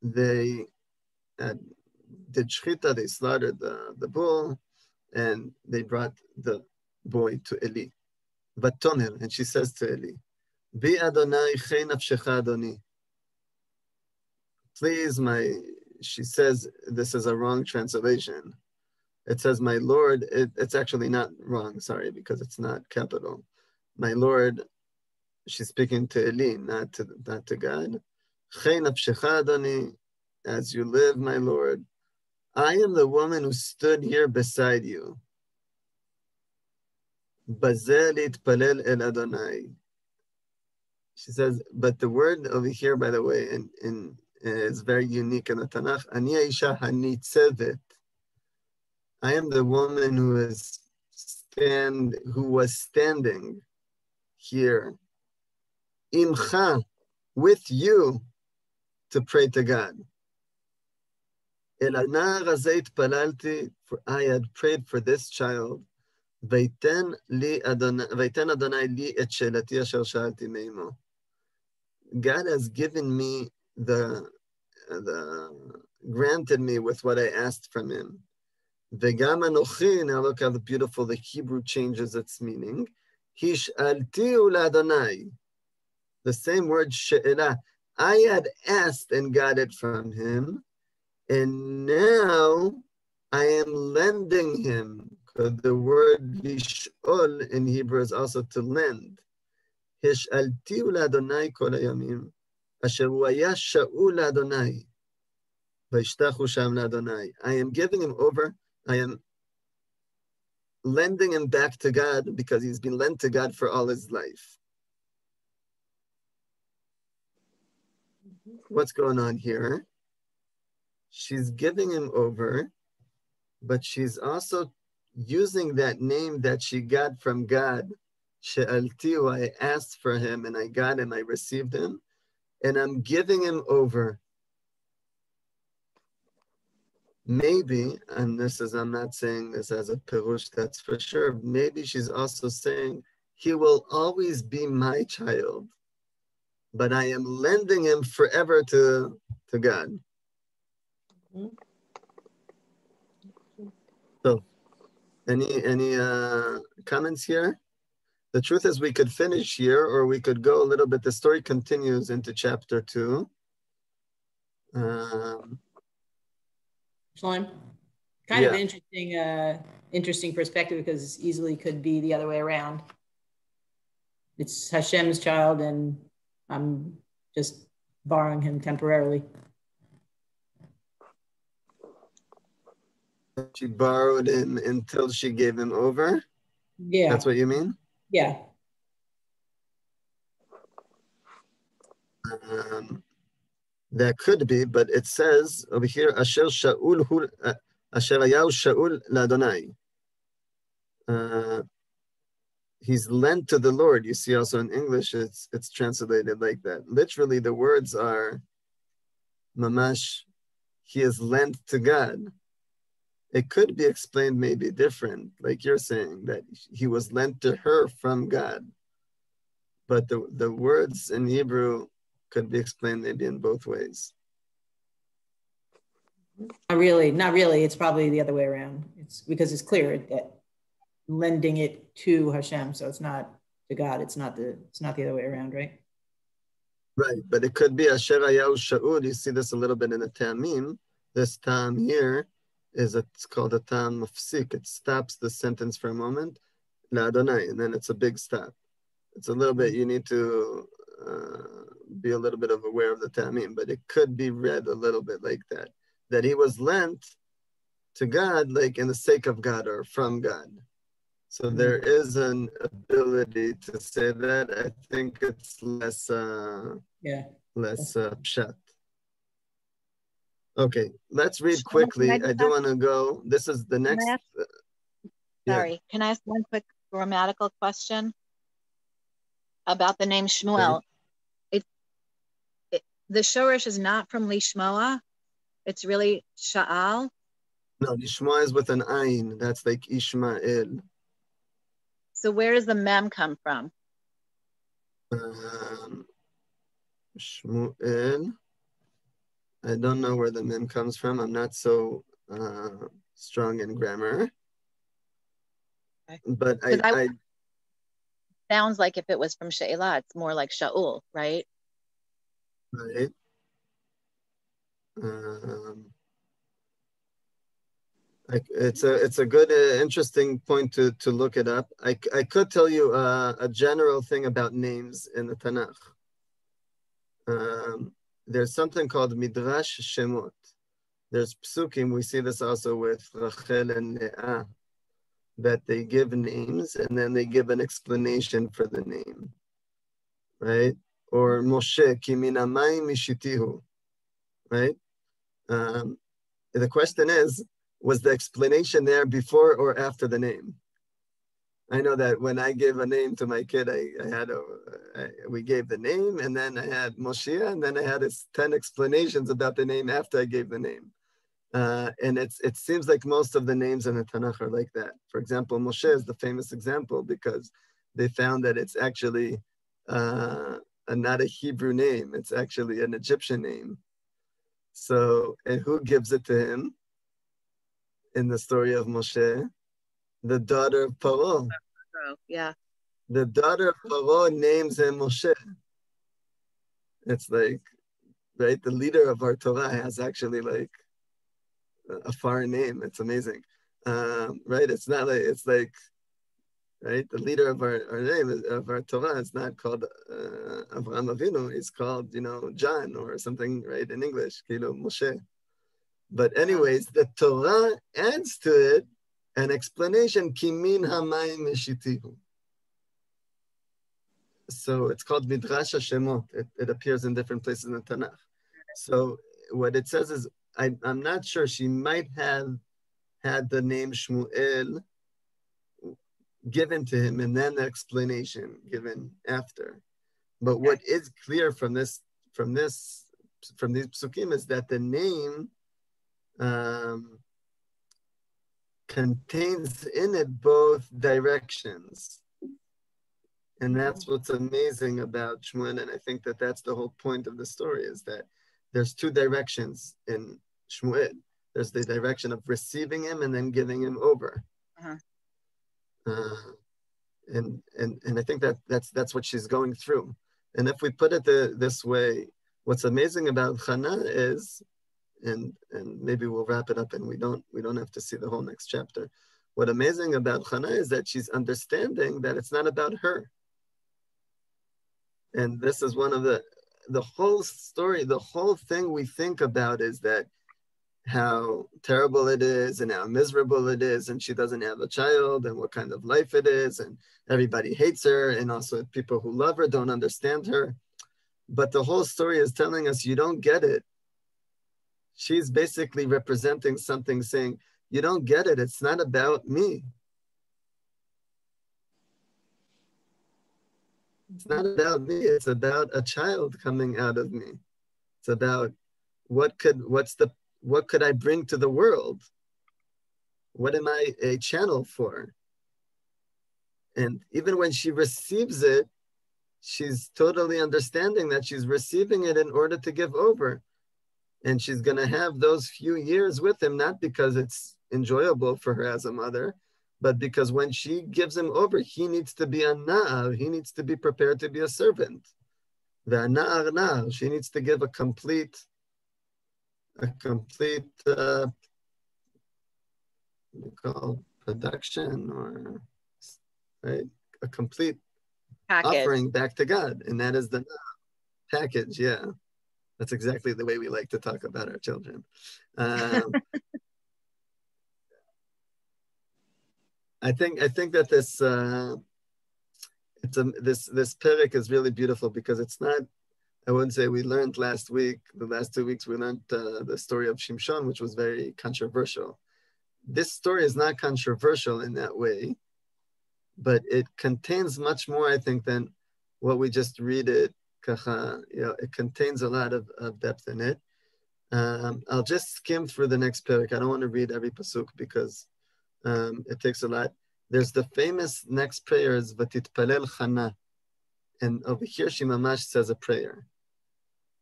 [SPEAKER 1] They did shchita, they slaughtered the bull, and they brought the boy to Eli. Vatomer, and she says to Eli, Bi Adonai chei nafshecha Adoni. Please, she says, this is a wrong translation. It says, my Lord, it's actually not wrong, sorry, because it's not capital. My Lord, she's speaking to Eli, not to God. Chei nafshecha Adoni, as you live, my Lord, I am the woman who stood here beside you. Bazel itpalel el Adonai. She says, but the word over here, by the way, is very unique in the Tanach. Ani ha'isha hanitzevet. I am the woman who was standing here, imcha, with you, to pray to God. El anar hazeh itpalalti, for I had prayed for this child. Veiten Adonai li et shelati asher shalti meimo. God has given me granted me with what I asked from him. Vegam anochi, now look how beautiful the Hebrew changes its meaning. Hish'alti u'l'Adonai. The same word she'elah. I had asked and got it from him, and now I am lending him. Because the word lish'ol in Hebrew is also to lend. Hish'alti u'l'Adonai kol hayamim, asher hu haya sha'ul l'Adonai, vayishtachu sham l'Adonai. I am giving him over, I am lending him back to God because he's been lent to God for all his life. What's going on here? She's giving him over, but she's also using that name that she got from God. She'altiu, I asked for him and I got him, I received him, and I'm giving him over. Maybe, and I'm not saying this as a pirush, that's for sure, maybe she's also saying, he will always be my child, but I am lending him forever to God. So, any comments here? The truth is we could finish here or we could go a little bit. The story continues into chapter 2.
[SPEAKER 3] Shalom. Kind of interesting perspective because easily could be the other way around. It's Hashem's child and I'm just borrowing him temporarily.
[SPEAKER 1] She borrowed him until she gave him over?
[SPEAKER 3] Yeah.
[SPEAKER 1] That's what you mean?
[SPEAKER 3] Yeah.
[SPEAKER 1] That could be, but it says over here, Asher Shaul Asher Hayahu Shaul l'Adonai. He's lent to the Lord. You see also in English, it's translated like that. Literally, the words are mamash, he is lent to God. It could be explained maybe different, like you're saying, that he was lent to her from God. but the words in Hebrew could be explained maybe in both ways.
[SPEAKER 3] Not really, not really. It's probably the other way around. It's because it's clear that lending it to Hashem, so it's not to God. It's not the other way around, right?
[SPEAKER 1] Right, but it could be Asher Hayahu Shaul. You see this a little bit in the Tamim. This tam here it's called a tam mafsik. It stops the sentence for a moment, La Adonai, and then it's a big stop. It's a little bit, you need to be a little bit of aware of the tamim, but it could be read a little bit like that he was lent to God, like in the sake of God or from God. So there is an ability to say that. I think it's less pshat. Okay, let's read quickly. I do want to go. This is the next.
[SPEAKER 2] Sorry, can I ask one quick grammatical question about the name Shmuel? Okay. The shorish is not from Lishmoa. It's really Sha'al.
[SPEAKER 1] No, Lishmoa is with an ayin. That's like Ishmael.
[SPEAKER 2] So where does the mem come from?
[SPEAKER 1] Shmuel. I don't know where the mem comes from. I'm not so strong in grammar. Okay. But I
[SPEAKER 2] sounds like if it was from She'elah, it's more like Shaul, right?
[SPEAKER 1] Right. It's a good interesting point to look it up. I could tell you a general thing about names in the Tanach. There's something called Midrash Shemot. There's psukim. We see this also with Rachel and Leah, that they give names and then they give an explanation for the name, right? Or Moshe ki min hamayim mishitihu, right? The question is, was the explanation there before or after the name? I know that when I gave a name to my kid, we gave the name, and then I had Moshe, and then I had 10 explanations about the name after I gave the name. And it seems like most of the names in the Tanakh are like that. For example, Moshe is the famous example because they found that it's actually not a Hebrew name. It's actually an Egyptian name. So, and who gives it to him in the story of Moshe? The daughter of Paro.
[SPEAKER 2] Yeah.
[SPEAKER 1] The daughter of Paro names him Moshe. It's like, right? The leader of our Torah has actually like a foreign name. It's amazing, right? It's not like, it's like, right? The leader of our name, of our Torah, is not called Avraham Avinu. It's called, John or something, right? In English, Moshe. But anyways, the Torah adds to it an explanation, Kimin hamayim meshitihu. So it's called Midrash Hashemot. It appears in different places in the Tanakh. So what it says is, I'm not sure, she might have had the name Shmuel given to him and then the explanation given after. But what is clear from these psukim is that the name contains in it both directions. And that's what's amazing about Shmuel, and I think that that's the whole point of the story, is that there's two directions in Shmuel. There's the direction of receiving him and then giving him over. And I think that's what she's going through. And if we put it this way, what's amazing about Chana is, and maybe we'll wrap it up and we don't have to see the whole next chapter. What amazing about Chana is that she's understanding that it's not about her. And this is one of the whole story, the whole thing we think about is that how terrible it is and how miserable it is, and she doesn't have a child, and what kind of life it is, and everybody hates her, and also people who love her don't understand her. But the whole story is telling us, you don't get it. She's basically representing something, saying, you don't get it, it's not about me. It's not about me, it's about a child coming out of me. It's about what could I bring to the world? What am I a channel for? And even when she receives it, she's totally understanding that she's receiving it in order to give over. And she's going to have those few years with him, not because it's enjoyable for her as a mother, but because when she gives him over, he needs to be a na'ar, he needs to be prepared to be a servant. Ve'ana'ar na'ar, she needs to give a complete production, or right, a complete offering back to God, and that is the package. Yeah, that's exactly the way we like to talk about our children. I think that this this perek is really beautiful because it's not. I wouldn't say we learned last week. The last 2 weeks we learned the story of Shimshon, which was very controversial. This story is not controversial in that way, but it contains much more, I think, than what we just read it. It contains a lot of depth in it. I'll just skim through the next perek. I don't want to read every pasuk because it takes a lot. There's the famous next prayer is Vatitpalel Chana. And over here, she mamash says a prayer.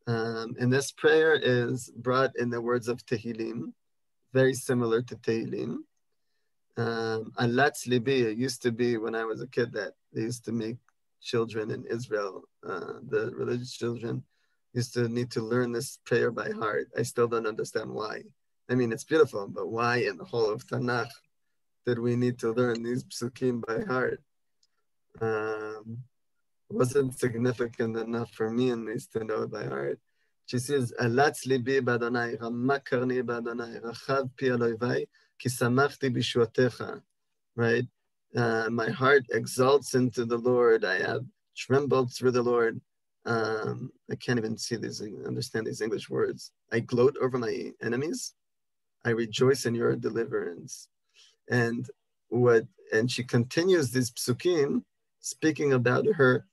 [SPEAKER 1] And this prayer is brought in the words of Tehillim, very similar to Tehillim. Alatz libi, it used to be when I was a kid that they used to make children in Israel, the religious children used to need to learn this prayer by heart. I still don't understand why. I mean, it's beautiful, but why in the whole of Tanach did we need to learn these psukim by heart? Wasn't significant enough for me at least to know it by heart. She says, Alatz libi b'Adonai, Ramak karni b'Adonai, Rachav pi aloivai, ki samachti b'shuatecha. Right? My heart exalts into the Lord. I have trembled through the Lord. I can't even understand these English words. I gloat over my enemies. I rejoice in your deliverance. And she continues these psukim, speaking about her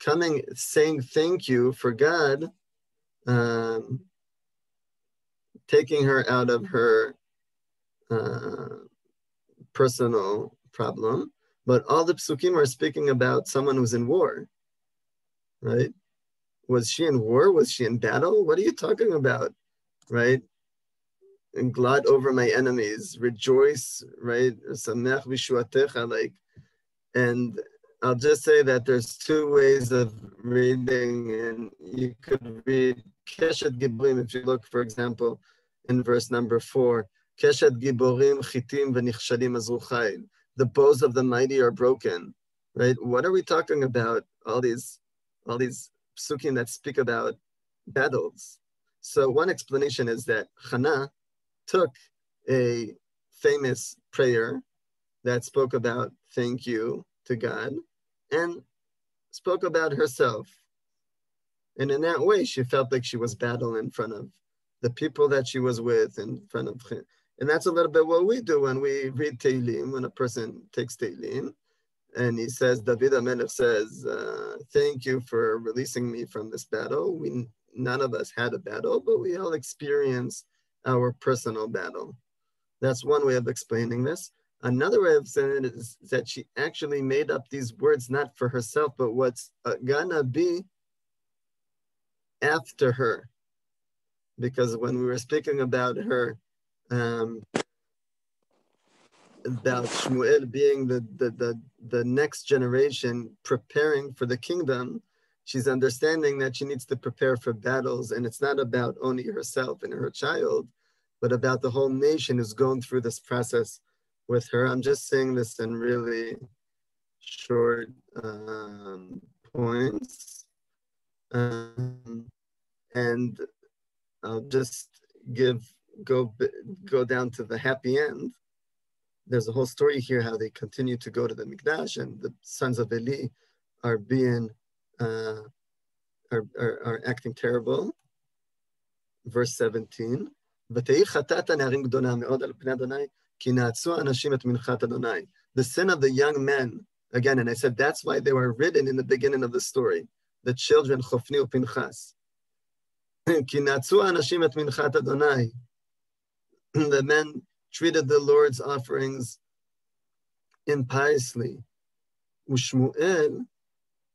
[SPEAKER 1] coming, saying thank you for God, taking her out of her personal problem. But all the psukim are speaking about someone who's in war, right? Was she in war? Was she in battle? What are you talking about, right? And glad over my enemies, rejoice, right? Samech v'shuatecha, like, and I'll just say that there's 2 ways of reading, and you could read Keshet Giborim if you look, for example, in verse number 4. Keshet Giborim chitim v'nichshadim azruchayim. The bows of the mighty are broken, right? What are we talking about? All these psukim that speak about battles. So one explanation is that Chana took a famous prayer that spoke about thank you to God and spoke about herself. And in that way, she felt like she was battling in front of the people that she was with, in front of him. And that's a little bit what we do when we read Tehillim, when a person takes Tehillim, and he says, David HaMelech says, thank you for releasing me from this battle. None of us had a battle, but we all experienced our personal battle. That's one way of explaining this. Another way of saying it is that she actually made up these words not for herself, but what's gonna be after her. Because when we were speaking about her, about Shmuel being the next generation preparing for the kingdom, she's understanding that she needs to prepare for battles, and it's not about only herself and her child, but about the whole nation who's going through this process with her. I'm just saying this in really short points, and I'll just go down to the happy end. There's a whole story here how they continue to go to the Mikdash, and the sons of Eli are being are acting terrible. Verse 17. The sin of the young men, again, and I said that's why they were written in the beginning of the story, the children Chofni uPinchas. The men treated the Lord's offerings impiously. Ushmuel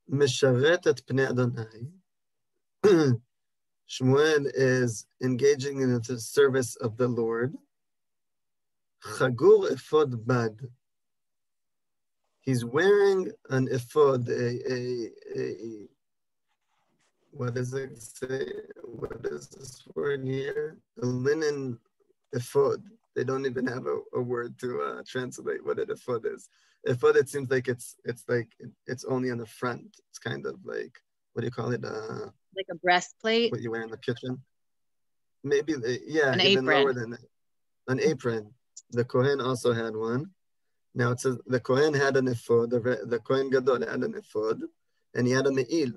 [SPEAKER 1] משרת את פני אדוני. Shmuel is engaging in the service of the Lord. Chagur ephod bad. He's wearing an ephod, what does it say? What is this word here? A linen ephod. They don't even have a word to translate what an ephod is. Ephod, it seems like it's only on the front. It's kind of like, what do you call it?
[SPEAKER 2] Like a breastplate?
[SPEAKER 1] What you wear in the kitchen? Maybe, yeah,
[SPEAKER 2] an
[SPEAKER 1] even
[SPEAKER 2] apron.
[SPEAKER 1] lower than that. An apron. The Kohen also had one. Now it says the Kohen had an ephod, the Kohen Gadol had an ephod, and he had a me'il,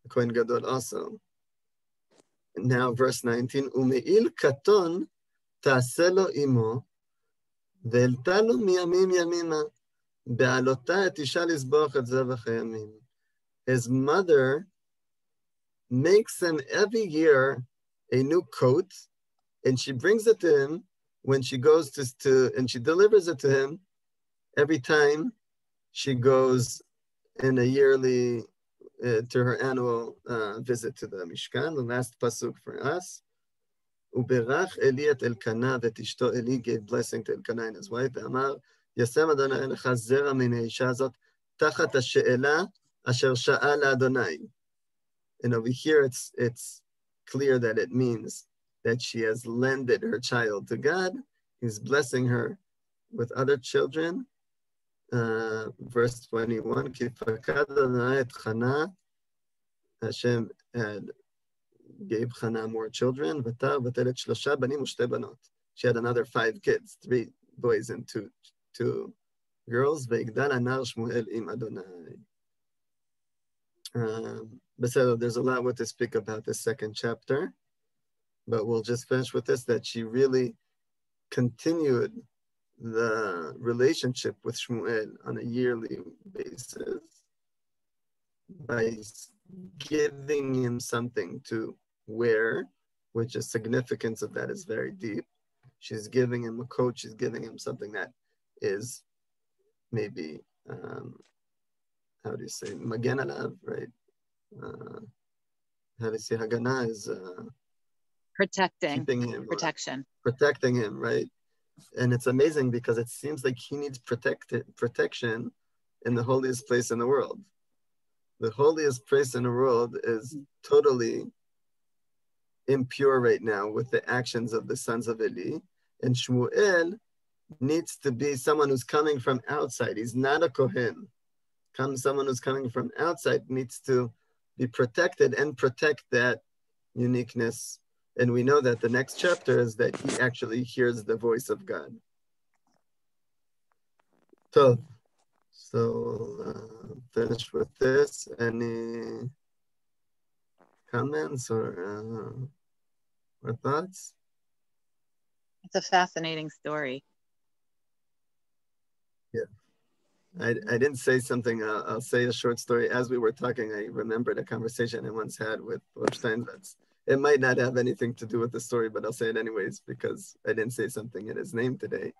[SPEAKER 1] the Kohen Gadol also. Now verse 19, Ume'il katon ta'aseh lo imo, ve'elta lo miyamim yamima, be'alota et isha lizboch et zevach hayamim. His mother makes him every year a new coat, and she brings it to him when she goes to and she delivers it to him every time she goes in a yearly, to her annual visit to the Mishkan. The last pasuk for us. Uberach Eli et Elkanah v'tishto Eli gave blessing to Elkanah and his wife. Amar Yasem Adonai elecha zera min ha'isha hazot tachat ha'she'ela asher sha'ala Adonai. And over here, it's clear that it means that she has lended her child to God. He's blessing her with other children. Verse 21, Ki fakad Adonai et Chana, Hashem had gave Chana more children. V'tar v'teret shlosha banim u'shtei banot. She had another 5 kids, 3 boys and 2 girls. Ve'igdal anar Shmuel im Adonai. But so there's a lot what to speak about this second chapter, but we'll just finish with this, that she really continued the relationship with Shmuel on a yearly basis by giving him something to wear, which the significance of that is very deep. She's giving him a coat, she's giving him something that is maybe, how do you say, magen alav, right? How do you say, Hagana is
[SPEAKER 2] Protecting.
[SPEAKER 1] keeping him,
[SPEAKER 2] Protection.
[SPEAKER 1] Protecting him, right? And it's amazing because it seems like he needs protection in the holiest place in the world. The holiest place in the world is totally impure right now with the actions of the sons of Eli. And Shmuel needs to be someone who's coming from outside. He's not a Kohen. Someone who's coming from outside needs to be protected and protect that uniqueness. And we know that the next chapter is that he actually hears the voice of God. So finish with this. Any comments or thoughts?
[SPEAKER 2] It's a fascinating story.
[SPEAKER 1] Yeah. I didn't say something. I'll say a short story. As we were talking, I remembered a conversation I once had with Steinsaltz. It might not have anything to do with the story, but I'll say it anyways because I didn't say something in his name today.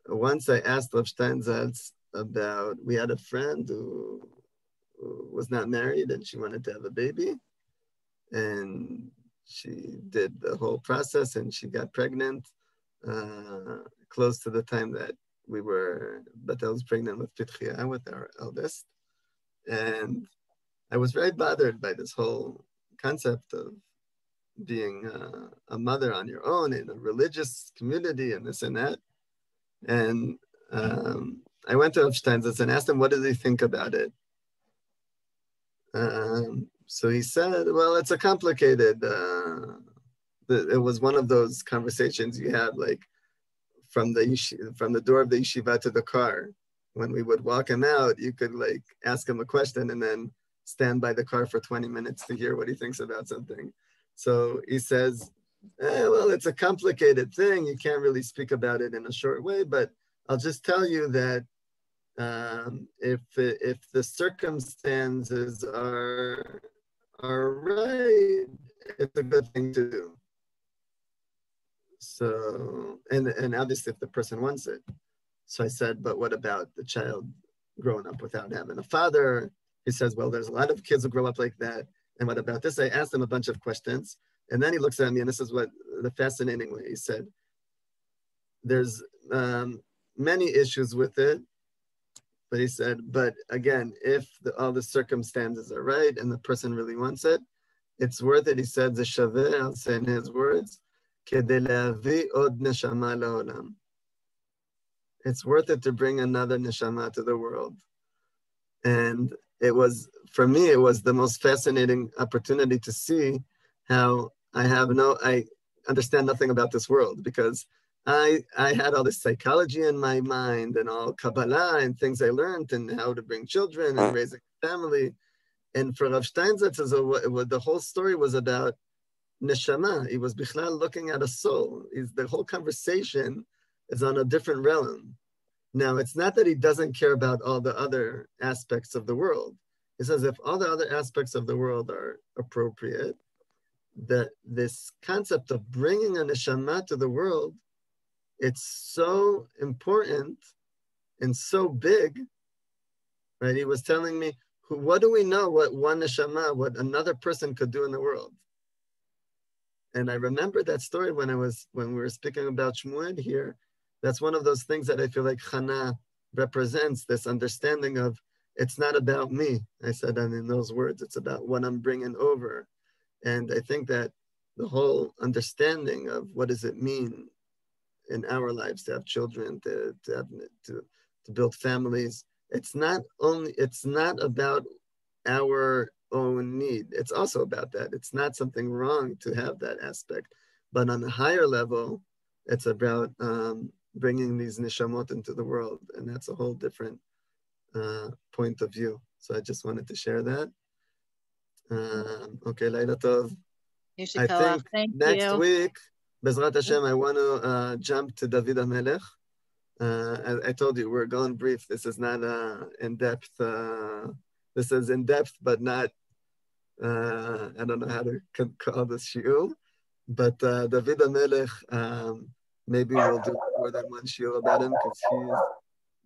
[SPEAKER 1] Once I asked Rav Steinsaltz about, we had a friend who was not married and she wanted to have a baby. And she did the whole process and she got pregnant close to the time that Batel was pregnant with Pitchia, with our eldest. And I was very bothered by this whole concept of being a mother on your own in a religious community and this and that. And I went to Rav Steinsaltz and asked him, what does he think about it? So he said, well, it's a complicated, it was one of those conversations you had like from the door of the yeshiva to the car. When we would walk him out, you could like ask him a question and then stand by the car for 20 minutes to hear what he thinks about something. So he says, well, it's a complicated thing. You can't really speak about it in a short way, but I'll just tell you that if the circumstances are right, it's a good thing to do. So, and obviously if the person wants it. So I said, but what about the child growing up without having a father. He says, well, there's a lot of kids who grow up like that. And what about this? I asked him a bunch of questions. And then he looks at me, and this is what the fascinating way he said, there's many issues with it. But he said, but again, if all the circumstances are right and the person really wants it, it's worth it. He said, the shaveh, I'll say in his words, כדי להביא עוד נשמה לעולם. It's worth it to bring another neshama to the world. And it was, for me, it was the most fascinating opportunity to see how I understand nothing about this world, because I had all this psychology in my mind and all Kabbalah and things I learned and how to bring children and raise a family. And for Rav Steinsaltz, the whole story was about neshama. He was bichlal looking at a soul. The whole conversation is on a different realm. Now, it's not that he doesn't care about all the other aspects of the world. He says if all the other aspects of the world are appropriate, that this concept of bringing a neshama to the world, it's so important and so big, right? He was telling me, what do we know what one neshama, what another person could do in the world? And I remember that story when we were speaking about Shmuel here. That's one of those things that I feel like Chana represents, this understanding of, it's not about me. I said that in those words, it's about what I'm bringing over. And I think that the whole understanding of what does it mean in our lives to have children, to build families, it's not about our own need. It's also about that. It's not something wrong to have that aspect. But on a higher level, it's about bringing these neshamot into the world. And that's a whole different point of view. So I just wanted to share that. Okay, Laila Tov. I think next week, Bezrat Hashem, I want to jump to David HaMelech. I told you, we're going brief. This is not in-depth. This is in-depth, but not, I don't know how to call this shiur. But David HaMelech, maybe we'll do more than one shiur about him, because he's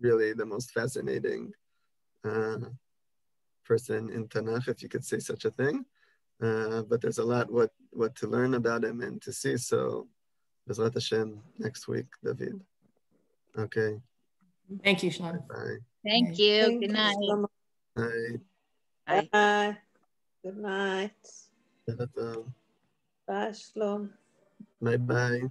[SPEAKER 1] really the most fascinating person in Tanach, if you could say such a thing. But there's a lot what to learn about him and to see. So, Bezrat Hashem, next week, David. Okay.
[SPEAKER 3] Thank you, Sean.
[SPEAKER 1] Bye.
[SPEAKER 2] Thank you. Good night.
[SPEAKER 1] Bye.
[SPEAKER 2] Bye.
[SPEAKER 4] Bye. Good night.
[SPEAKER 1] Bye.
[SPEAKER 4] Bye, Shlomo.
[SPEAKER 1] Bye.